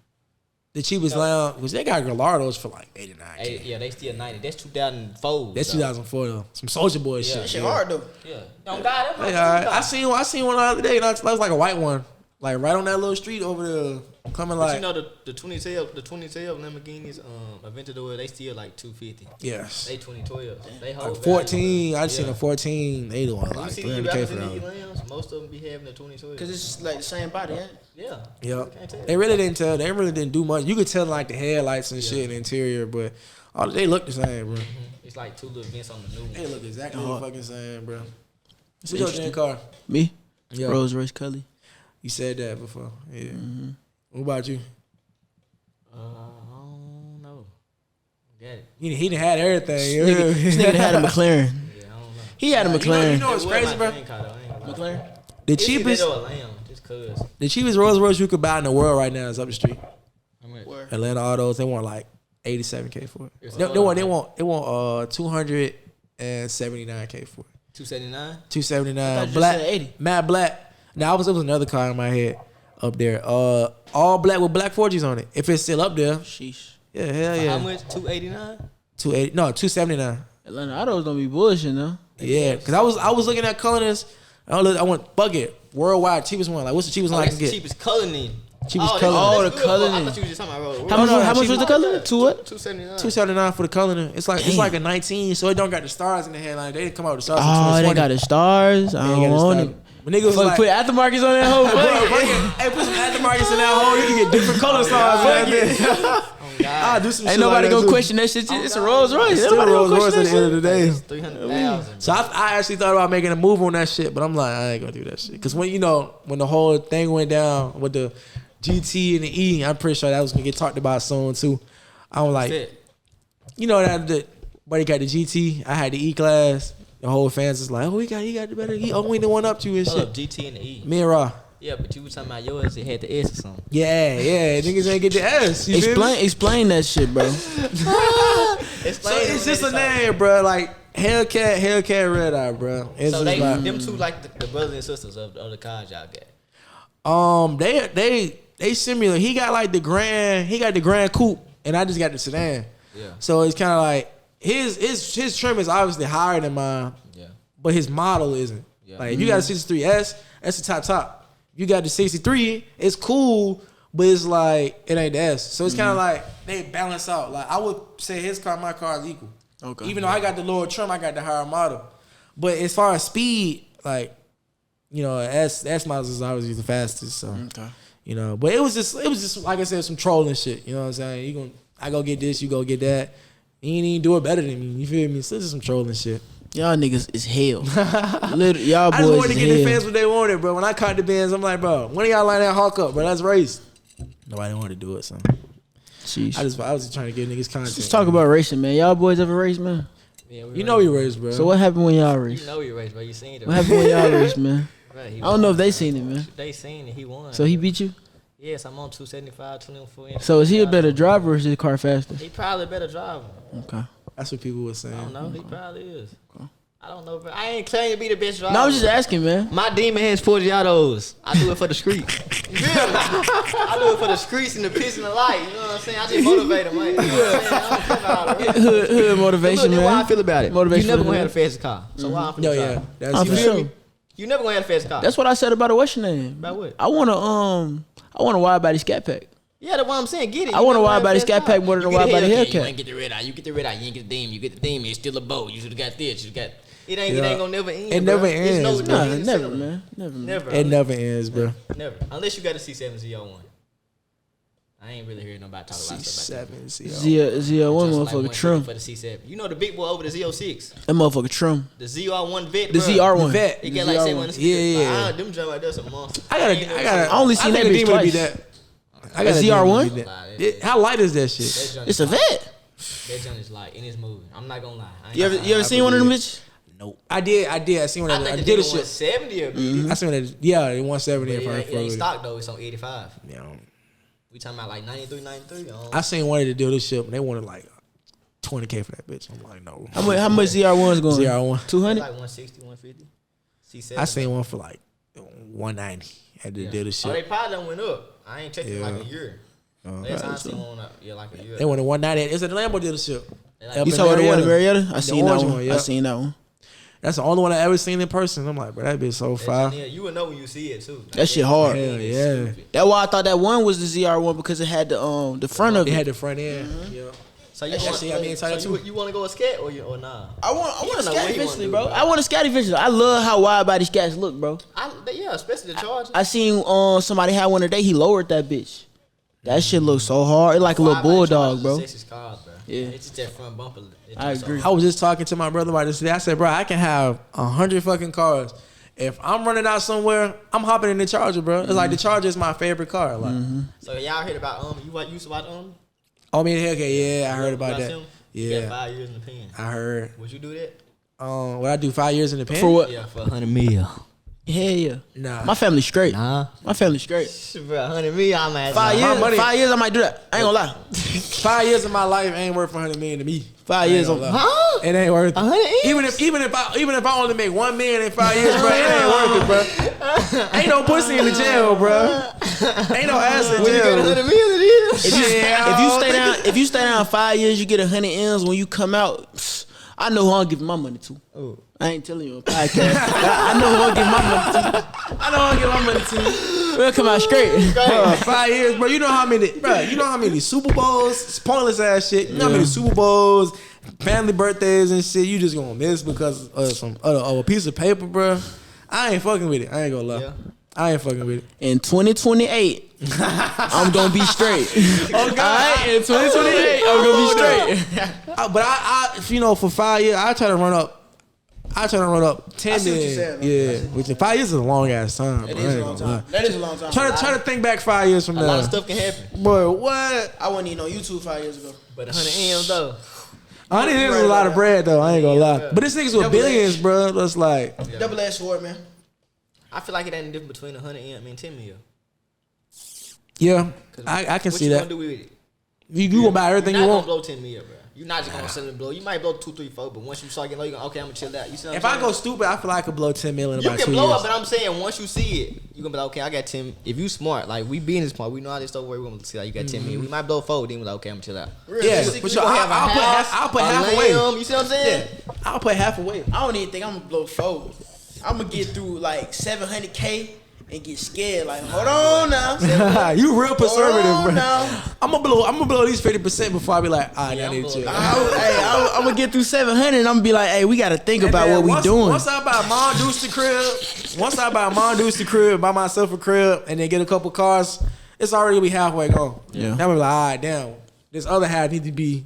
The cheapest lamb, because they got Gallardos for like 89. Yeah, they still 90. That's 2004. That's 2004 though. Some Soulja Boy shit. That shit hard though. Yeah. No, God, I seen one the other day. That was like a white one, like right on that little street over there. Coming like, you know the 2012 Lamborghinis, Aventador, they still like 250. Yes. They 2012. They hold 14. I just seen a 14. They doing like 300K for them. Most of them be having the 2012. Because it's like the same body, ain't it? Yeah. Yep. They really didn't tell. They really didn't do much. You could tell like the headlights and shit in the interior, but they look the same, bro. It's like two little vents on the new one. They look exactly the fucking same, bro. What's your dream car? Me? Yeah. Rolls Royce Cully. You said that before. Yeah. Mm-hmm. What about you? I don't know. Got it. He done had everything. This nigga had a McLaren. Yeah, I don't know. He had a McLaren. You know what's crazy, bro? McLaren? The cheapest Rolls Royce you could buy in the world right now is up the street. Atlanta Autos, they want like $87K for it. They want 279K for it. 279? 279. Black. 80. Matte black. Now it was another car in my head up there. All black with black 4Gs on it. If it's still up there. Sheesh. Yeah, hell yeah. How much? 289? 279. Atlanta Autos don't be bullshitting though. Yeah, because I was looking at Cullinans. I went bucket worldwide cheapest one. Like, what's the cheapest one I can get? Cheapest Cullinan. Cheapest color. Oh, the color. I thought you were just talking about How much was the color? $279. $279 for the color. It's like a 19, so it don't got the stars in the headline. They didn't come out with the stars. Oh, they got the stars. I don't want it. When niggas was like, put aftermarkets on that whole hey, put some aftermarkets in that hole. You can get different color stars. I'll do some Ain't shit nobody like gonna that question that shit. It's a Rolls Royce. It's still a Rolls Royce at the end of the day. $300,000. So I actually thought about making a move on that shit, but I'm like, I ain't gonna do that shit. Cause when the whole thing went down with the GT and the E, I'm pretty sure that was gonna get talked about soon too. I was like, that buddy got the GT, I had the E class. The whole fans is like, he got the better. He only the one up to you and shit. GT and the E. Me and Raw. Yeah, but you was talking about yours. It had the S or something. Yeah. Niggas ain't get the S. Explain that shit, bro. So it's just a name, bro. Like Hellcat, Red Eye, bro. It's so them two like the brothers and sisters of the cars y'all got. They similar. He got like the Grand Coupe, and I just got the sedan. Yeah. So it's kind of like his trim is obviously higher than mine. Yeah. But his model isn't. Yeah. Like if you got a 63S, that's the top. You got the 63, it's cool, but it's like it ain't the S. So it's kind of like they balance out. Like I would say my car is equal. Okay. Even though I got the lower trim, I got the higher model. But as far as speed, like S models is always the fastest. So but it was just like I said, some trolling shit. You know what I'm saying? I go get this, you go get that. You ain't even do it better than me. You feel me? So this is some trolling shit. Y'all niggas is hell. Y'all boys I just wanted to get hell. the fans what they wanted, bro. When I caught the Benz, I'm like, bro, when y'all line that hawk up, bro? That's race. Nobody wanted to do it, son. Jeez. I was just trying to give niggas content. Let's talk about racing, man. Y'all boys ever race, man? Yeah, we race, bro. So what happened when y'all race? You know we race, bro. You seen it. What happened when y'all race, man? Right, I don't know if they seen it, man. They seen it. He won. So he beat you? Yes, I'm on 275, 24. So is he a better driver or is his car faster? He probably a better driver. Okay. That's what people were saying. I don't know. He probably is. Okay. I don't know, bro. I ain't claiming to be the best driver. No, I'm just asking, man. My demon has 40 autos. I do it for the street. You feel me? I do it for the streets and the piss and the light. You know what I'm saying? I just motivate them, man. You know what I'm saying? I don't care about all Hood motivation, man. Look, why I feel about it. Motivation. You never gonna have the fastest car. So why I'm finna drive? Yeah. That's for sure. You never gonna have the fastest car. That's what I said about a what's your name? About what? I want a wide body Scat Pack. Yeah, that's what I'm saying. Get it. I want a wide body Scat Pack more than a wide body Hellcat. You ain't get the red eye. You get the red eye. You ain't get the demon. You get the demon. It's still a boat. You should have got this. You got. It ain't gonna never end. It never ends. Never, man. Never. It never ends, bro. Never. Unless you got a C7 ZL1. I ain't really hearing nobody talk about stuff like that. ZL1 motherfucker trim. For the C7. You know the big boy over the Z06. That motherfucker trim. The ZR1 vet. The ZR1 vet. It got like 7 Yeah. Them jump right there some monster. I only seen that bitch twice. I got a ZR1. How light is that shit? It's a vet. That junk is light and it's moving. I'm not gonna lie. You ever seen one of them bitches? Nope. I did. I seen one of them. I did a shit. 170 or beat. I seen one. Yeah, 170. It ain't stock though. It's on 85. Yeah. We talking about like 93. I seen one at the dealership and they wanted like $20K for that bitch. I'm like, no. How much ZR1's going? ZR1. 200? Like 160, 150. C7. I seen one for like 190 at the dealership. Oh, they probably done went up. I ain't checked in like a year. Last time I seen one up, like a year. They wanted 190. It's at the Lambo dealership. You saw the one in Marietta? I seen that one. I seen that one. That's the only one I ever seen in person. I'm like, bro, that bitch so fire. Yeah, you would know when you see it too. That shit hard. Hell yeah. That's why I thought that one was the ZR1 because it had the front of it. It had the front end. Yeah. So you want to go a scat or nah? I want a scat eventually, bro. I want a scat eventually. I love how wide body scats look, bro. Yeah, especially the Charger. I seen somebody had one today. He lowered that bitch. That shit looks so hard. It like a little bulldog, bro. Cars, bro. Yeah, it's just that front bumper. I agree. I was just talking to my brother about this today. I said, bro, I can have 100 fucking cars. If I'm running out somewhere, I'm hopping in the Charger, bro. It's like the Charger is my favorite car. Like, so y'all heard about you used to watch Oh, me and Hellcat, yeah, I heard about that. Yeah, you got 5 years in the pen. I heard. Would you do that? Would I do 5 years in the pen? For what? Yeah, for 100 mil. Hell yeah. Nah. My family straight. Nah. My family straight. Bro, 100 mil, I'm at 5 years. 5 years, I might do that. I ain't gonna lie. 5 years of my life ain't worth 100 million to me. 5 years of it ain't worth it. 100 even if I only make 1 million in 5 years, bro, it ain't worth it, bro. Ain't no pussy in the jail, bro. Ain't no ass in jail. 100 million it is. If you stay down 5 years, you get 100 M's. When you come out, I know who I'm giving my money to. I ain't telling you on podcast. I know who I'm giving my money to. We'll come out straight. Bro, 5 years, bro. You know how many Super Bowls? It's pointless ass shit. You know how many Super Bowls, family birthdays and shit you just gonna miss because of a piece of paper, bro. I ain't fucking with it. I ain't gonna lie. Yeah. I ain't fucking with it. In 2028, I'm gonna be straight. Oh God! Right? In 2028, I'm gonna be straight. But I, for 5 years, I try to run up 10 million. Yeah, which 5 years is a long ass time. It is a long time. That is a long time. Try to think back 5 years from now. A lot of stuff can happen. Boy, what? I wasn't even on YouTube 5 years ago. But 100 M's though. 100 M's is a lot of bread though. I ain't gonna lie. But this niggas with billions, bro. That's like double-edged sword, man. I feel like it ain't different between 100 M and 10 mil. Yeah, I can see that. What you gonna do with it? You gonna buy everything you want. You're not gonna blow 10 mil, bro. You're not just gonna send and blow. You might blow 2, 3, 4, but once you start getting low, you're gonna, okay, I'm gonna chill out. You see what I'm saying? If I go stupid, I feel like I could blow 10 million in about 2 years. You can blow up, but I'm saying once you see it, you're gonna be like, okay, I got 10. If you smart, like we business smart, we know how this stuff works. We're gonna see like you got 10 million. We might blow 4, then we're like, okay, I'm gonna chill out. Yeah, for sure. I'll put half away. You see what I'm saying? Yeah, I'll put half away. I don't even think I'm gonna blow 4. I'm gonna get through like 700K and get scared. Like, hold on now. You real conservative, bro. Now. I'm gonna blow at least 50% before I be like, I need to. I'm gonna get through 700 and I'm gonna be like, hey, we gotta think about what we doing. Once I buy Mon Deuce the crib, buy myself a crib, and then get a couple cars, it's already gonna be halfway gone. Yeah. I'm gonna be like, all right, damn. This other half need to be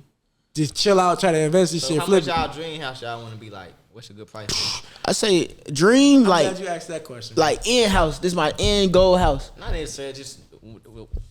just chill out, try to invest this shit. How much y'all dream house y'all want to be like? What's a good price? I say dream. I'm like glad you asked that question. Like in house. This is my end goal house. Not necessarily just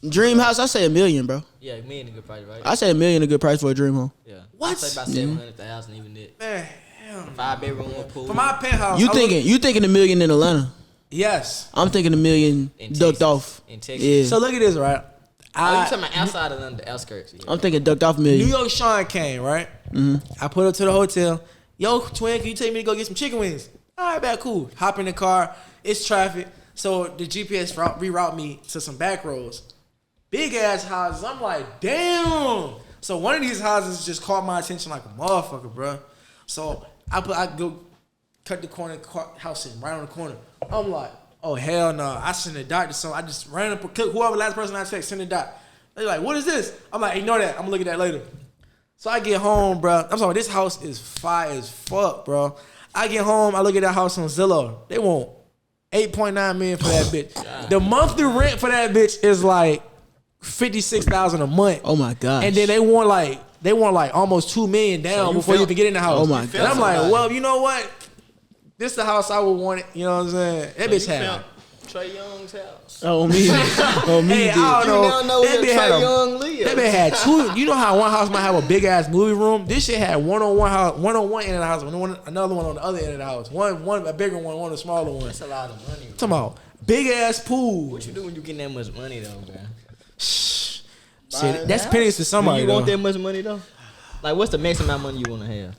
dream house. I say $1 million, bro. Yeah, $1 million a good price, right? I say $1 million a good price for a dream home. Yeah. What? I say about 700,000 even it. Man, hell no. 5 bedroom, 1 pool. For my penthouse, You thinking $1 million in Atlanta? Yes. I'm thinking $1 million ducked off. In Texas. Yeah. So look at this, right? You talking about outside of the outskirts? Yeah. I'm thinking ducked off $1 million. New York Sean came, right? Mm-hmm. I put up to the hotel. Yo, twin, can you take me to go get some chicken wings? All right, bad, cool. Hop in the car. It's traffic. So the GPS reroute me to some back roads. Big ass houses. I'm like, damn. So one of these houses just caught my attention like a motherfucker, bro. So I go cut the corner, house sitting right on the corner. I'm like, oh hell no. I sent a dot to someone. I just ran up, whoever last person I text, send a dot. They're like, what is this? I'm like, ignore that. I'm gonna look at that later. So I get home, bro. I'm sorry, this house is fire as fuck, bro. I get home, I look at that house on Zillow. They want $8.9 million for that bitch. God. The monthly rent for that bitch is like $56,000 a month. Oh my god! And then they want like almost $2 million down before you even get in the house. Oh my god! And I'm like, well, you know what? This is the house I would want it. You know what I'm saying? That bitch had Trey Young's house. Oh me. Hey, I don't know. That bitch Trey Young live. That bitch had 2. You know how one house might have a big ass movie room? This shit had one on one end of the house, another one on the other end of the house. One a bigger one a smaller one. That's a lot of money. Talking about big ass pool. What you do when you get that much money though, man? Shit, that's pennies to somebody. Do you want that much money though? Like, what's the maximum amount of money you want to have?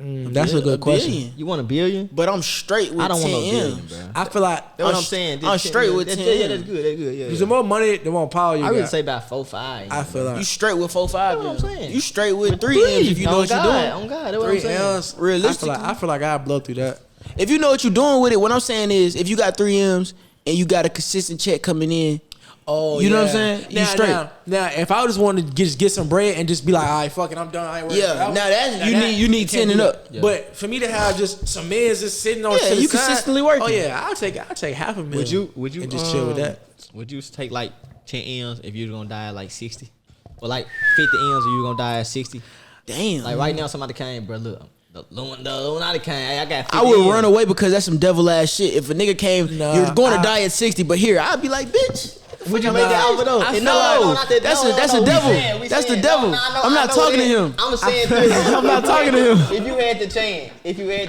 That's a good question. Billion. You want $1 billion? But I'm straight with 10 I don't want no billion, M's. bro. I feel like that's what I'm saying. I'm straight with 10. Yeah, that's good. That's good. Yeah. Because the more money, the more power you got. I would say about 4, 5. I feel like you straight with 4, 5. That's what I'm saying. You straight with 3 M's if you know what you're doing. On God, that's what I'm saying. Realistically, I feel like I blow through that. If you know what you're doing with it, what I'm saying is, if you got 3 M's and you got a consistent check coming in, you know what I'm saying? You straight. Now, if I just wanted to get some bread and just be like, all right, fuck it, I'm done. I ain't worried about it. You need 10 and up. Yeah. But for me to have just some mans just sitting on you consistently working. Oh yeah, I'll take half a million. Would you and just chill with that? Would you take like 10 M's if you were gonna die at like 60, or like 50 M's if you were gonna die at 60? Damn. Like right now, somebody came, bro. Look. The Illuminati came. I got 50 I would M's. run away because that's some devil ass shit. If a nigga came, you're going to die at 60, but here, I'd be like, bitch. Would you make that offer though? No, that's the devil. That's the devil. I'm not talking to him. I'm saying this. I'm not talking to him. If you had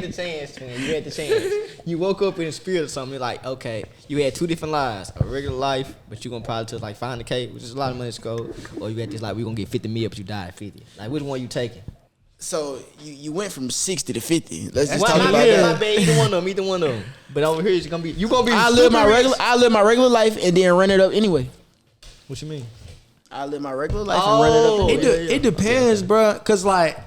the chance, you woke up in the spirit or something, like, okay, you had 2 different lives, a regular life, but you're gonna probably take like $500K, which is a lot of money to go, or you had this like, we're gonna get 50 mil, but you die at 50. Like, which one you taking? So you went from 60 to 50. Let's just talk talk about that. My bad, either one of them. But over here, you gonna be. I live my regular life and then run it up anyway. What you mean? I live my regular life and run it up. It depends, bro. Cause like,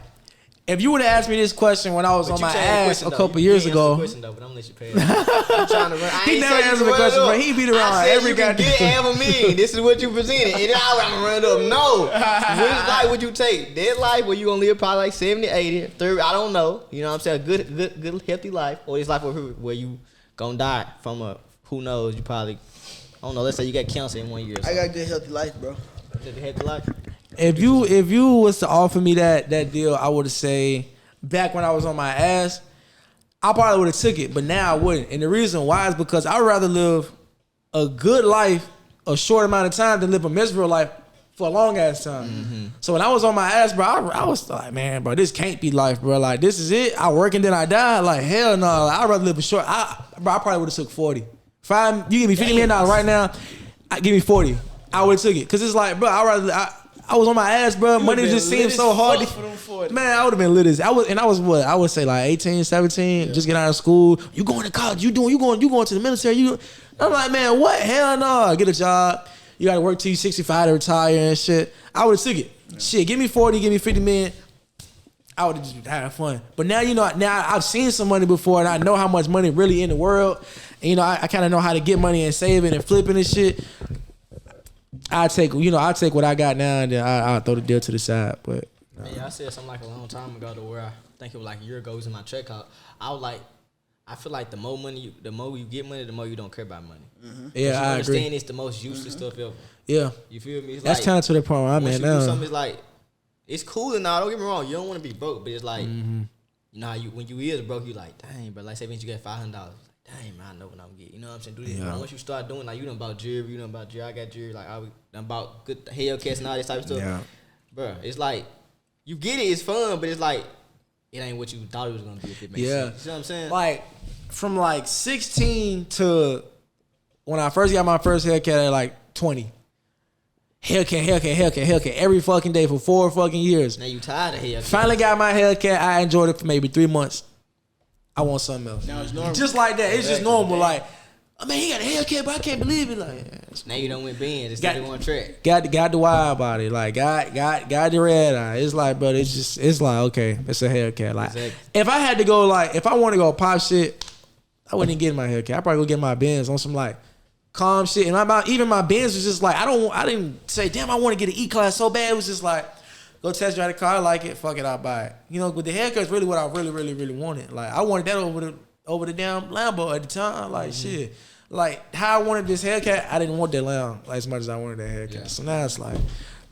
If you would have asked me this question when I was on my ass a couple years ago, question, though, but I'm gonna let you pay. I'm trying to run. He never answered the question, but he beat around every goddamn. Get half a million. This is what you presented, and I'm gonna run it up. No, which life would you take? That life where you gonna live probably like 70, 80, 30. I don't know. You know what I'm saying? Good, healthy life, or this life where you gonna die from a who knows? You probably I don't know. Let's say you got cancer in 1 year. I got a good healthy life, bro. Good healthy life. If you was to offer me that deal, I would say back when I was on my ass, I probably would have took it, but now I wouldn't. And the reason why is because I'd rather live a good life a short amount of time than live a miserable life for a long ass time. Mm-hmm. So when I was on my ass, bro, I was like, man, bro, this can't be life, bro. Like, this is it. I work and then I die. Like, hell no. Like, I'd rather live a short. I probably would have took 40. You give me $50 million right now, give me 40. I would have took it. Cause it's like, bro, I was on my ass, bro. Money just seemed so hard. Man, I would have been lit as I was what? I would say like 18, 17, just get out of school. You going to college, you going to the military. I'm like, man, what? Hell no. Get a job. You gotta work till you 65 to retire and shit. I would have took it. Yeah. Shit, give me 40, give me 50 million. I would have just had fun. But now, now I've seen some money before and I know how much money really in the world. And, I kind of know how to get money and save it and flipping and shit. I take what I got now and then I'll throw the deal to the side. But I said something like a long time ago to where I think it was like a year ago. It was in my check out. I feel like the more you get money, the more you don't care about money. Mm-hmm. Yeah, I agree. Understand it's the most useless stuff ever. Yeah, you feel me? It's that's like, kind of to the point where I'm at now. Something is like it's cool and all. Don't get me wrong. You don't want to be broke, but it's like you know how when you is broke, you like dang, bro. Like say when you get $500. Dang, man, I know what I'm getting. You know what I'm saying? Do this. Yeah. Once you start doing, like, you done about jewelry, I got jewelry, like, I done about good Hellcats and all this type of stuff. Yeah. Bro, it's like, you get it, it's fun, but it's like, it ain't what you thought it was going to be if it makes sense. You know what I'm saying? Like, from like 16 to when I first got my first Hellcat at like 20. Hellcat, every fucking day for 4 fucking years. Now you tired of Hellcat. Finally got my Hellcat, I enjoyed it for maybe 3 months. I want something else. Now it's normal. Just like that. It's just normal. Like, I mean, he got a Hellcat, but I can't believe it. Like, now you done went Benz instead of going track. Got the wide body. Like, got the red eye. It's like, but it's like, okay, it's a Hellcat. Like, exactly. If I had to go, like, if I want to go pop shit, I wouldn't get my Hellcat. I'd probably go get my Benz on some like calm shit. And even my Benz was just like, I didn't say, damn, I want to get an E-Class so bad. It was just like, go test drive the car, I like it, fuck it, I'll buy it. With the Hellcat is really what I really wanted. Like, I wanted that over the damn Lambo at the time. Like, shit. Like, how I wanted this Hellcat, I didn't want that Lambo like as much as I wanted that Hellcat. Yeah. So now it's like,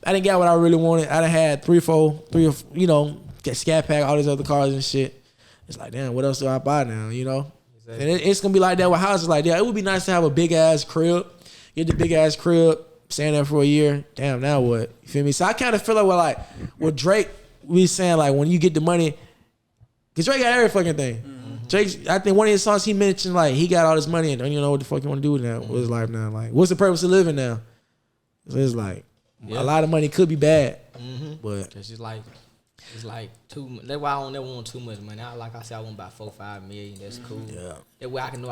I didn't get what I really wanted. I done had three or get Scat Pack, all these other cars and shit. It's like, damn, what else do I buy now, Exactly. And it's going to be like that with houses like that. It would be nice to have a big-ass crib. Get the big-ass crib. Staying there for a year, damn, now what? You feel me? So I kind of feel like with Drake, we saying like when you get the money, because Drake got every fucking thing. Mm-hmm. Drake, I think one of his songs he mentioned like he got all this money and don't even know what the fuck you want to do with now. With his life now, like what's the purpose of living now? So it's like a lot of money could be bad, but it's just like too much. That's why I don't ever want too much money. Like I said, I want about 4-5 million. That's cool. Yeah, that way I can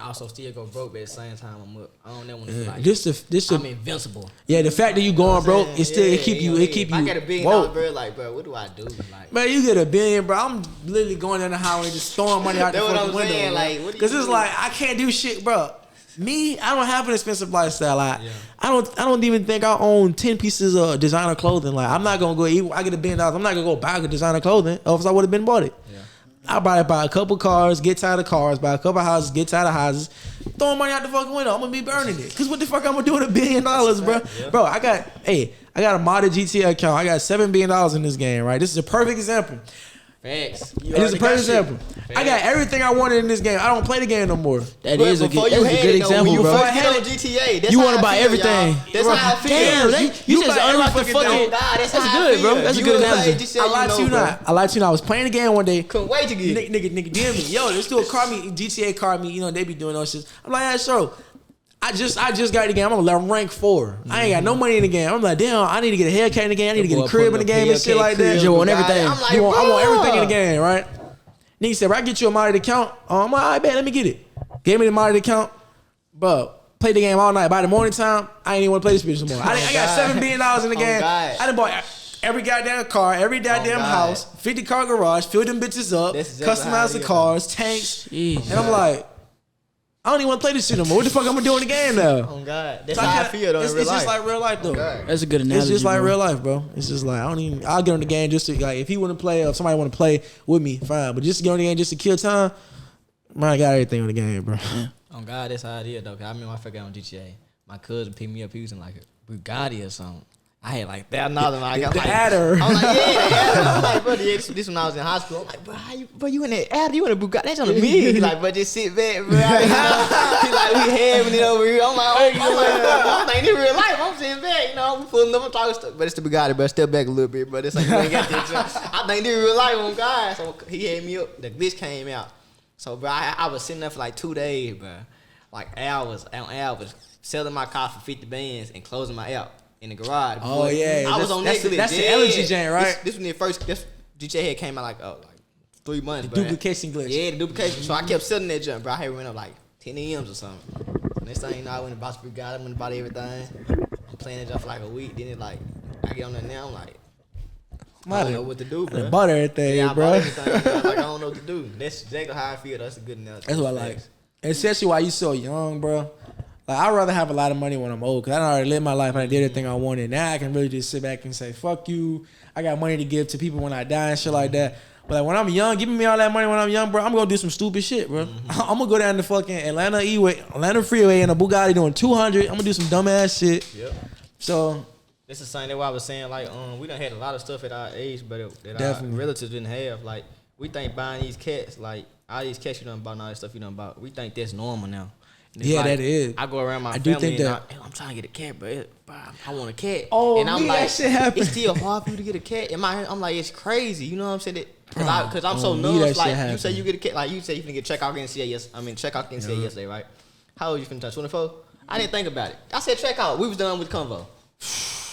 also still go broke, but at the same time I'm up. I don't ever want to feel like I'm invincible. Yeah, the fact that you going broke, it keep you. I get $1 billion, bro. Like, bro, what do I do? Like, man, you get $1 billion, bro. I'm literally going down the highway just throwing money out the fucking window. Saying, like, because it's like I can't do shit, bro. Me, I don't have an expensive lifestyle. I don't even think I own 10 pieces of designer clothing. Like, I'm not gonna go. I get $1 billion. I'm not gonna go buy designer clothing, or else I would have been bought it. Yeah. I buy a couple cars, get tired of cars, buy a couple houses, get tired of houses, throwing money out the fucking window. I'm gonna be burning it. Cause what the fuck I'm gonna do with $1 billion, bro? Yeah. Bro, I got a modded GTA account. I got $7 billion in this game, right? This is a perfect example. Facts. This is a perfect example. I got everything I wanted in this game. I don't play the game no more. That is a good example, bro. Before you get on GTA, that's you want to buy everything. That's how I feel. Damn, you just unlocked the fucking. That's good, bro. That's a good example. I lied to you not. I was playing the game one day. Couldn't wait to get nigga DM me. Yo, this dude called me. GTA called me. They be doing those shit. I'm like, yeah, sure. I just got the game. I'm gonna rank 4. I ain't got no money in the game. I'm like, damn, I need to get a Hellcat in the game. I need to get a crib in the game and shit like that. You want everything. I'm like, I want everything in the game, right? Nigga said, bro, I get you a modded account. I'm like, all right, bet, let me get it. Gave me the modded account. Bro, played the game all night. By the morning time, I ain't even want to play this bitch no more. I got $7 billion in the game. I done bought every goddamn car, every goddamn house, 50 car garage, fill them bitches up, customize the cars, tanks. And I'm like, I don't even want to play this shit no more. What the fuck I'm gonna do in the game now? Oh God, that's how I feel though. It's just like real life though. That's a good analogy. It's just like real life, bro. It's just like I'll get on the game just to like if he want to play or if somebody want to play with me, fine. But just to get on the game just to kill time, man, I got everything on the game, bro. Yeah. Oh God, that's how it is though. Cause I remember I forgot on GTA. My cousin picked me up. He was in like a Bugatti or something. I had like $1,000. I got the like, Adder. I'm like, yeah, the Adder. I'm like, bro, this when I was in high school. I'm like, bro, you in that Adder? You in a Bugatti? That's on me. He's like, bro, just sit back, bro. He's like, we having it over here. I'm like, I'm like, in real life, I'm sitting back. You know, we pulling up, I'm talking stuff. But it's the Bugatti, bro. Step back a little bit, bro. It's like, you ain't got that. I think in real life, on God. So he had me up. The glitch came out. So, bro, I was sitting there for like 2 days, bro. Like hours selling my car for 50 bands and closing my app in the garage. Oh yeah, I was on that glitch. That's the energy joint, right? This when the first DJ head came out like 3 months. The duplication glitch. Yeah, the duplication. So I kept selling that junk, bro. I had went up like 10 EMs or something. Next thing you know, I went and bought Bugatti, I went and bought everything. I'm playing that junk for like a week. Then it like I get on there now, I'm like, I don't know what to do, bro. I bought everything, yeah, bro. I bought everything. Like I don't know what to do. That's exactly how I feel. That's a good analogy. That's what I like. Especially while you so young, bro. Like I'd rather have a lot of money when I'm old, cause I done already lived my life and I did everything I wanted. Now I can really just sit back and say, "Fuck you." I got money to give to people when I die and shit like that. But like when I'm young, giving me all that money when I'm young, bro, I'm gonna do some stupid shit, bro. I'm gonna go down the fucking Atlanta freeway in a Bugatti doing 200. I'm gonna do some dumbass shit. Yep. So this is something that I was saying, like, we done had a lot of stuff at our age, but that Definitely. our relatives didn't have. Like, we think buying these cats, like, all these cats you done bought and all this stuff you done bought, we think that's normal now. Yeah, like, that is. I go around my I family do think and that. I'm trying to get a cat, but I want a cat. Oh, and I'm me, like, that shit happen. it's still hard for you to get a cat. I'm like, it's crazy. You know what I'm saying? Because I'm so me, nervous. that shit Like, you say happen. you get a cat, like, you say you finna get checkout yesterday, right? How old you finna turn? 24? I didn't think about it. I said checkout. We was done with convo.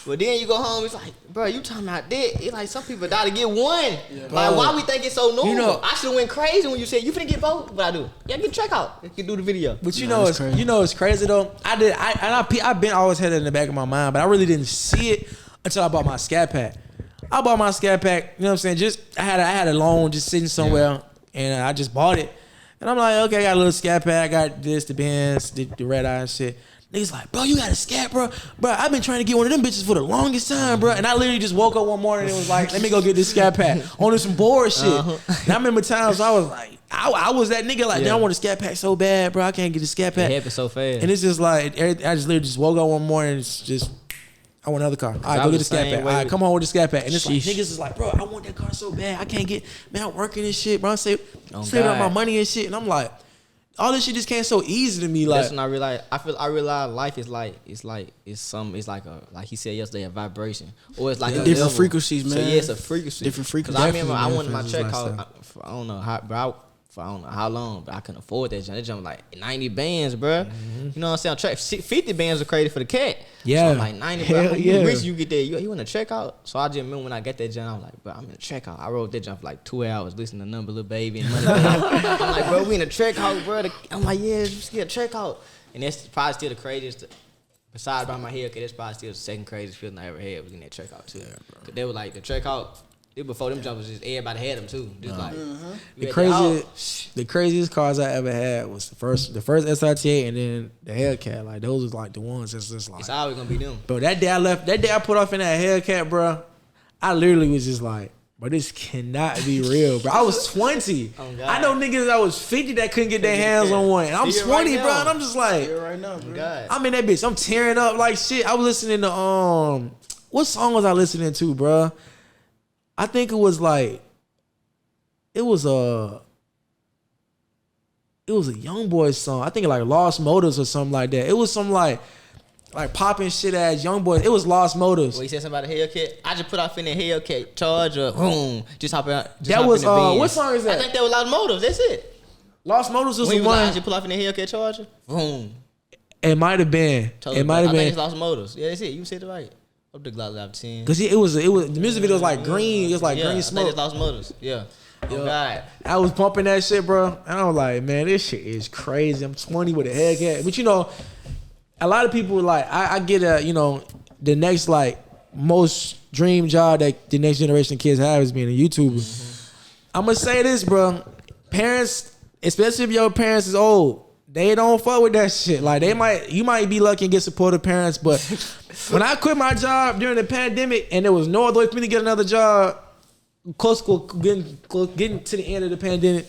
But then you go home, it's like, bro, you talking about that? It's like some people die to get one. Yeah. Like, why we think it's so normal? You know, I should have went crazy when you said you finna get both. But I do. Yeah, get check out. You can do the video. But it's crazy though. I've been always had it in the back of my mind, but I really didn't see it until I bought my Scat Pack. I bought my Scat Pack. You know what I'm saying? I had a loan just sitting somewhere, and I just bought it. And I'm like, okay, I got a little Scat Pack. I got this, the Benz, the red eye and shit. Niggas like, bro, you got a Scat, bro. Bro, I've been trying to get one of them bitches for the longest time, bro. And I literally just woke up one morning and was like, let me go get this Scat Pack on some bored shit. And I remember times I was like, I was that nigga like, damn, I want a Scat Pack so bad, bro. I can't get a Scat Pack. It happened so fast. And it's just like, I just literally just woke up one morning and it's just, I want another car. All right, go get the Scat Pack. All right, come on with the Scat Pack. And it's like, niggas is like, bro, I want that car so bad. I can't get, man, I'm working this shit, bro. I'm saving up my money and shit. And I'm like, all this shit just came so easy to me. Like, that's when I realized. I realized life is like it's like he said yesterday, a vibration, or it's like a different level. frequencies, man. So yeah, it's a frequency. Different frequencies. Cause I remember I wanted my check lifestyle. out. I don't know how, bro. I don't know how long, but I couldn't afford that jump. That jump like 90 bands, bro. You know what I'm saying? Track 50 bands are crazy for the cat. Yeah. So I'm like 90, bro. How rich you get there? You want to check out? So I just remember when I got that jump, I was like, bro, I'm in a check out. I rode that jump for like 2 hours listening to Number Little Baby and Money. I'm like, bro, we in a check out, bro. I'm like, yeah, just get a check out. And that's probably still the craziest. Besides by my Hellcat, that's probably still the second craziest feeling I ever had was in that check out too. Yeah, Cause they were like the check out. Before them jumpers, just everybody had them too. Just like the craziest cars I ever had was the first SRT8 and then the Hellcat. Like those was like the ones that's just like it's always gonna be them. Bro, that day I put off in that Hellcat, bro. I literally was just like, bro, this cannot be real, bro. I was 20. Oh, I know niggas that was 50 that couldn't get their hands on one. And I'm 20, right bro, and I'm just like, right now, bro. God. I'm in that bitch. I'm tearing up like shit. I was listening to what song was I listening to, bro? I think it was a Young Boy song. I think like Lost Motives or something like that. It was some like popping shit ass Young Boy. It was Lost Motives. Well, you said something about a Hellcat? I just put off in the Hellcat charger. Boom. Just hop out. That was what song is that? I think that was Lost Motives. That's it. Lost Motives was the one. I just put off in the Hellcat charger. Boom. It might have been. It might have been. I think it's Lost Motives. Yeah, that's it. You said it right. Up the Glock out of 10. Cause it was the music video was like green. It was like green smoke. I think it's Lost Motives. Yeah. Oh God. I was pumping that shit, bro. And I was like, man, this shit is crazy. I'm 20 with a Hellcat. But you know, a lot of people were like, I get the next like most dream job that the next generation of kids have is being a YouTuber. I'm gonna say this, bro. Parents, especially if your parents is old, they don't fuck with that shit. Like you might be lucky and get supportive parents, but when I quit my job during the pandemic and there was no other way for me to get another job, getting to the end of the pandemic,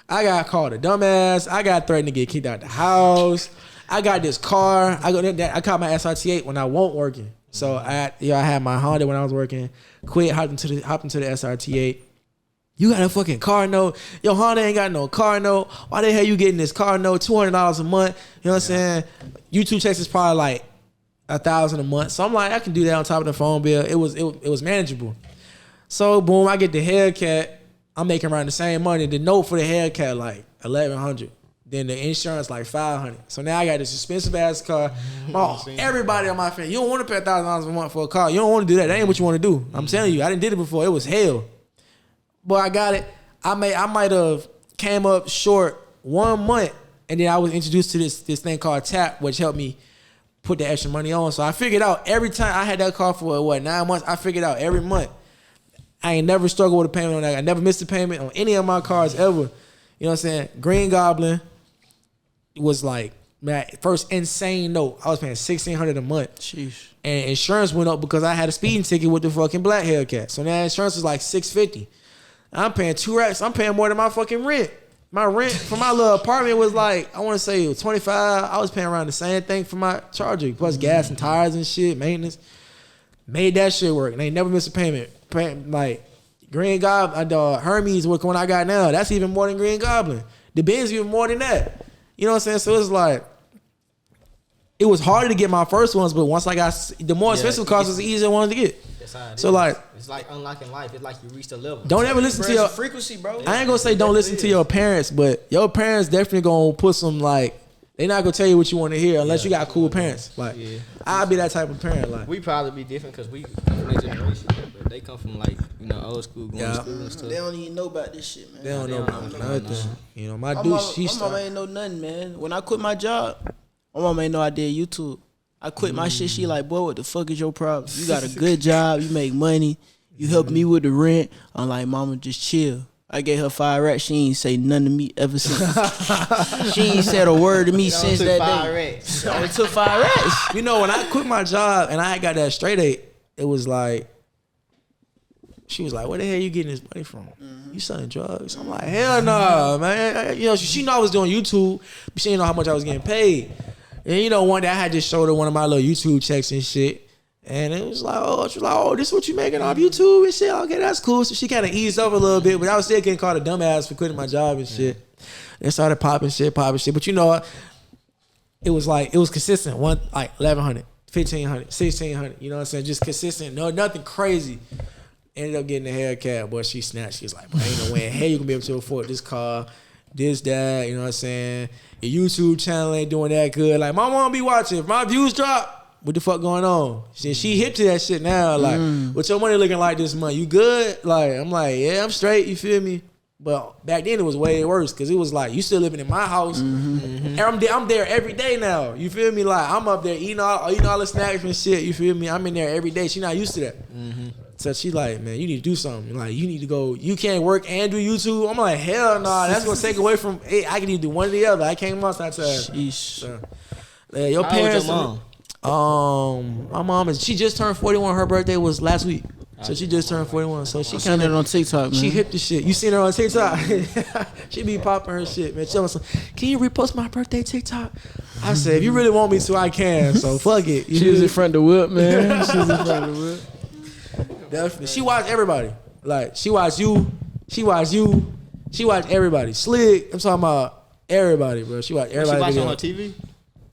I got called a dumbass. I got threatened to get kicked out the house. I got this car. I caught my SRT8 when I wasn't working. So I had my Honda when I was working. Quit, hopped into the SRT8. You got a fucking car note. Your Honda ain't got no car note. Why the hell you getting this car note? $200 a month. You know what I'm saying? YouTube checks is probably like $1,000 a month. So I'm like, I can do that on top of the phone bill. It was manageable. So boom, I get the Hellcat. I'm making around the same money. The note for the Hellcat like $1,100. Then the insurance like $500. So now I got this expensive ass car. Everybody on my family, you don't want to pay $1,000 a month for a car. You don't want to do that. That ain't what you want to do. I'm telling you, I didn't did it before. It was hell. But I got it. I might have came up short 1 month, and then I was introduced to this thing called Tap, which helped me put the extra money on. So I figured out every time I had that car for 9 months. I figured out every month. I ain't never struggled with a payment on that. I never missed a payment on any of my cars ever. You know what I'm saying? Green Goblin was like my first insane note. I was paying $1,600 a month. Sheesh. And insurance went up because I had a speeding ticket with the fucking black Hellcat. So now insurance is like $650. I'm paying $2. I'm paying more than my fucking rent. My rent for my little apartment was like, I want to say it was $25. I was paying around the same thing for my Charger, plus gas and tires and shit, maintenance. Made that shit work. And they never missed a payment. Like Green Goblin, Hermes, what one I got now, that's even more than Green Goblin. The Benz even more than that. You know what I'm saying? So it's like, it was harder to get my first ones, but once I got the more expensive cars, was the easier ones to get. That's how it so is. like, it's like unlocking life. It's like you reached a level. Don't ever listen to your frequency, bro. I ain't gonna say don't listen to your parents, but your parents definitely gonna put some like, they not gonna tell you what you want to hear unless you got cool parents. Like, I'll be that type of parent. Like, we probably be different because we come from their generation, but they come from like old school, going to school and stuff. They don't even know about this shit, man. They don't know about nothing. You know, my mama ain't know nothing, man. When I quit my job, my mama ain't know I did YouTube. I quit my shit. She like, boy, what the fuck is your problem? You got a good job. You make money. You help me with the rent. I'm like, mama, just chill. I gave her 5 racks. She ain't say nothing to me ever since. She ain't said a word to me since that day. She only took 5 racks. You know, when I quit my job and I had got that straight A, it was like, she was like, where the hell you getting this money from? You selling drugs? I'm like, hell no, man. You know, she knew I was doing YouTube, but she didn't know how much I was getting paid. And you know, one day I had just showed her one of my little YouTube checks and shit. And it was like, she was like, this is what you making off YouTube and shit. Okay, that's cool. So she kind of eased up a little bit, but I was still getting called a dumbass for quitting my job and shit. They started popping shit. But you know, it was consistent. One, like 1,100, 1,500, 1,600. You know what I'm saying? Just consistent. No, nothing crazy. Ended up getting a Hellcat, boy. She snatched. She was like, ain't no way in hell you gonna be able to afford this car, this, that. You know what I'm saying? Your YouTube channel ain't doing that good. Like, my mom be watching. If my views drop, what the fuck going on? She hip to that shit now. Like, what's your money looking like this month? You good? Like, I'm like, yeah, I'm straight. You feel me? But back then it was way worse because it was like, you still living in my house. And I'm there every day now. You feel me? Like, I'm up there eating all the snacks and shit. You feel me? I'm in there every day. She not used to that. So she like, man, you need to do something. Like, you need to go. You can't work and do YouTube. I'm like, hell no. That's gonna take away from. Hey, I can either do one or the other. I can't multitask. Sheesh. So, your parents. Your mom? My mom she just turned 41. Her birthday was last week. So she just turned 41. So she kind of on TikTok, man. She hip the shit. You seen her on TikTok? She be popping her shit, man. She was like, can you repost my birthday TikTok? I said, if you really want me to, I can. So fuck it. She was in front of the whip, man. She was in front of the whip. Definitely. She watched everybody. Like, she watched you. She watched everybody. Slick. I'm talking about everybody, bro. She watched everybody. She watched on her TV?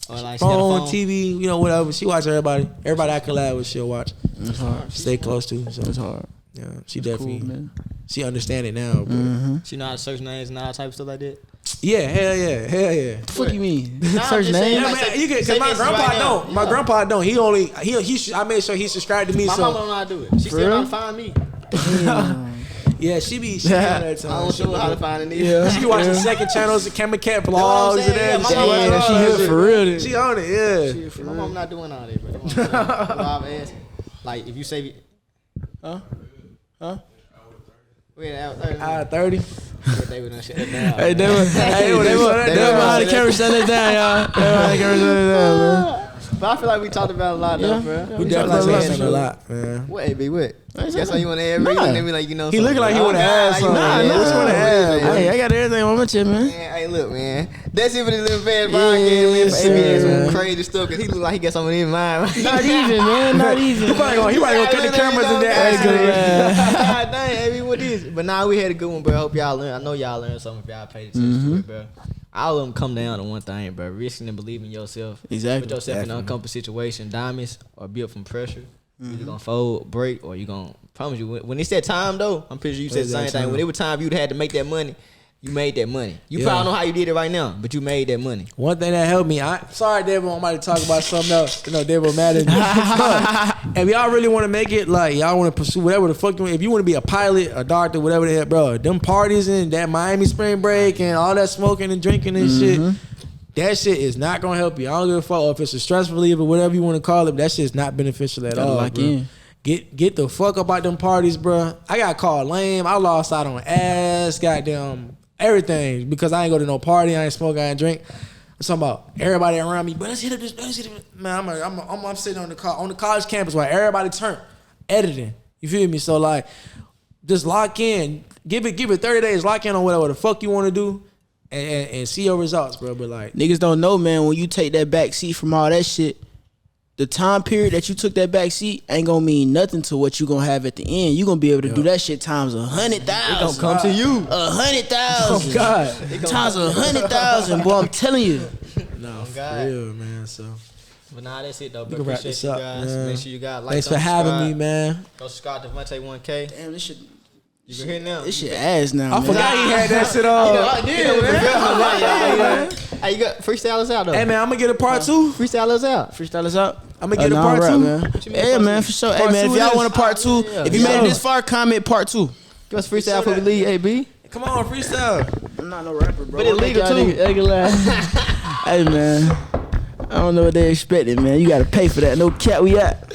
Or like phone, TV, you know, whatever. She watch everybody. Everybody I collab with, she'll watch. It's hard. Stay close to. So it's hard. Yeah, she definitely. Cool, man. She understand it now, bro. She know how to search names and all type of stuff like that? Yeah, hell yeah. What the fuck you mean? Nah, Search names? Yeah, man, you can, cause my grandpa don't. My grandpa don't. He I made sure he subscribed to me. My mama don't know how to do it. She still know how to find me. Yeah, she be that time. I don't show her how to find it. Yeah, she be watching second channels, Camera Cat vlogs and that. She here for real. She on it, yeah. My mom not doing all that, bro. Like, if you say Huh? We out 30. They would shut it down. Hey, they were how the camera shut it down, y'all. They were how the camera shut it down, man. But I feel like we talked about a lot, though, bro. We definitely said a lot, man. What, AB? What? That's how you want to add? Like, you know, he looking like he want to add something. Nah. Hey, I got everything on my chin, man. Hey, look, man. That's it for the Livin Fast Podcast, man. AB had some crazy stuff because he look like he got something in his mind. Not even, man. Not even. He probably gonna cut the cameras in there. God dang, AB, what is it? But nah, we had a good one, bro. I hope y'all learned. I know y'all learned something if y'all paid attention to it, bro. All of them come down to one thing, bro. Risking and believing in yourself. Exactly. Put yourself in an uncomfortable situation. Diamonds are built from pressure. You're gonna fold, break, or you gonna promise you when it's that time though. I'm pretty sure you said the same thing. When it was time you had to make that money, you made that money. You probably don't know how you did it right now, but you made that money. One thing that helped me, sorry, Devil, I'm about to talk about something else. You know, Devil mad at me. If y'all really want to make it, like y'all want to pursue whatever the fuck you want, if you want to be a pilot, a doctor, whatever the hell, bro, them parties and that Miami spring break and all that smoking and drinking and shit, that shit is not gonna help you. I don't give a fuck if it's a stress reliever, whatever you want to call it. That shit's not beneficial at all, bro. Get the fuck up out them parties, bro. I got called lame. I lost out on ass, goddamn everything because I ain't go to no party. I ain't smoke. I ain't drink. I'm talking about everybody around me. But let's hit up this. Man, I'm sitting on the college campus while everybody turn editing. You feel me? So like, just lock in. Give it 30 days. Lock in on whatever the fuck you want to do. And see your results, bro. But like, niggas don't know, man. When you take that back seat from all that shit, the time period that you took that back seat ain't gonna mean nothing to what you gonna have at the end. You gonna be able to do that shit times 100,000. It gonna come to you. 100,000. Oh God. Times 100,000, boy. I'm telling you. No, for real, man. So. But nah, that's it though. But Appreciate appreciate you up, guys. Man. Make sure you got like. Thanks for having me, man. Go subscribe to Vonte 1K. Damn, this shit. You can hear now. This shit ass now. I forgot he had that shit on. I did, man. Hey, you got freestylers out though. Hey man, I'm gonna get a part 2. Freestylers out. Freestylers out. I'm gonna get a part 2. Man. Yeah, man, for sure. Hey man, if y'all want a part 2, if you made it this far, comment part 2. Give us freestyle for the league, AB. Come on, freestyle. I'm not no rapper, bro. But it's legal too. Hey man, I don't know what they expected, man. You gotta pay for that. No cat, we at.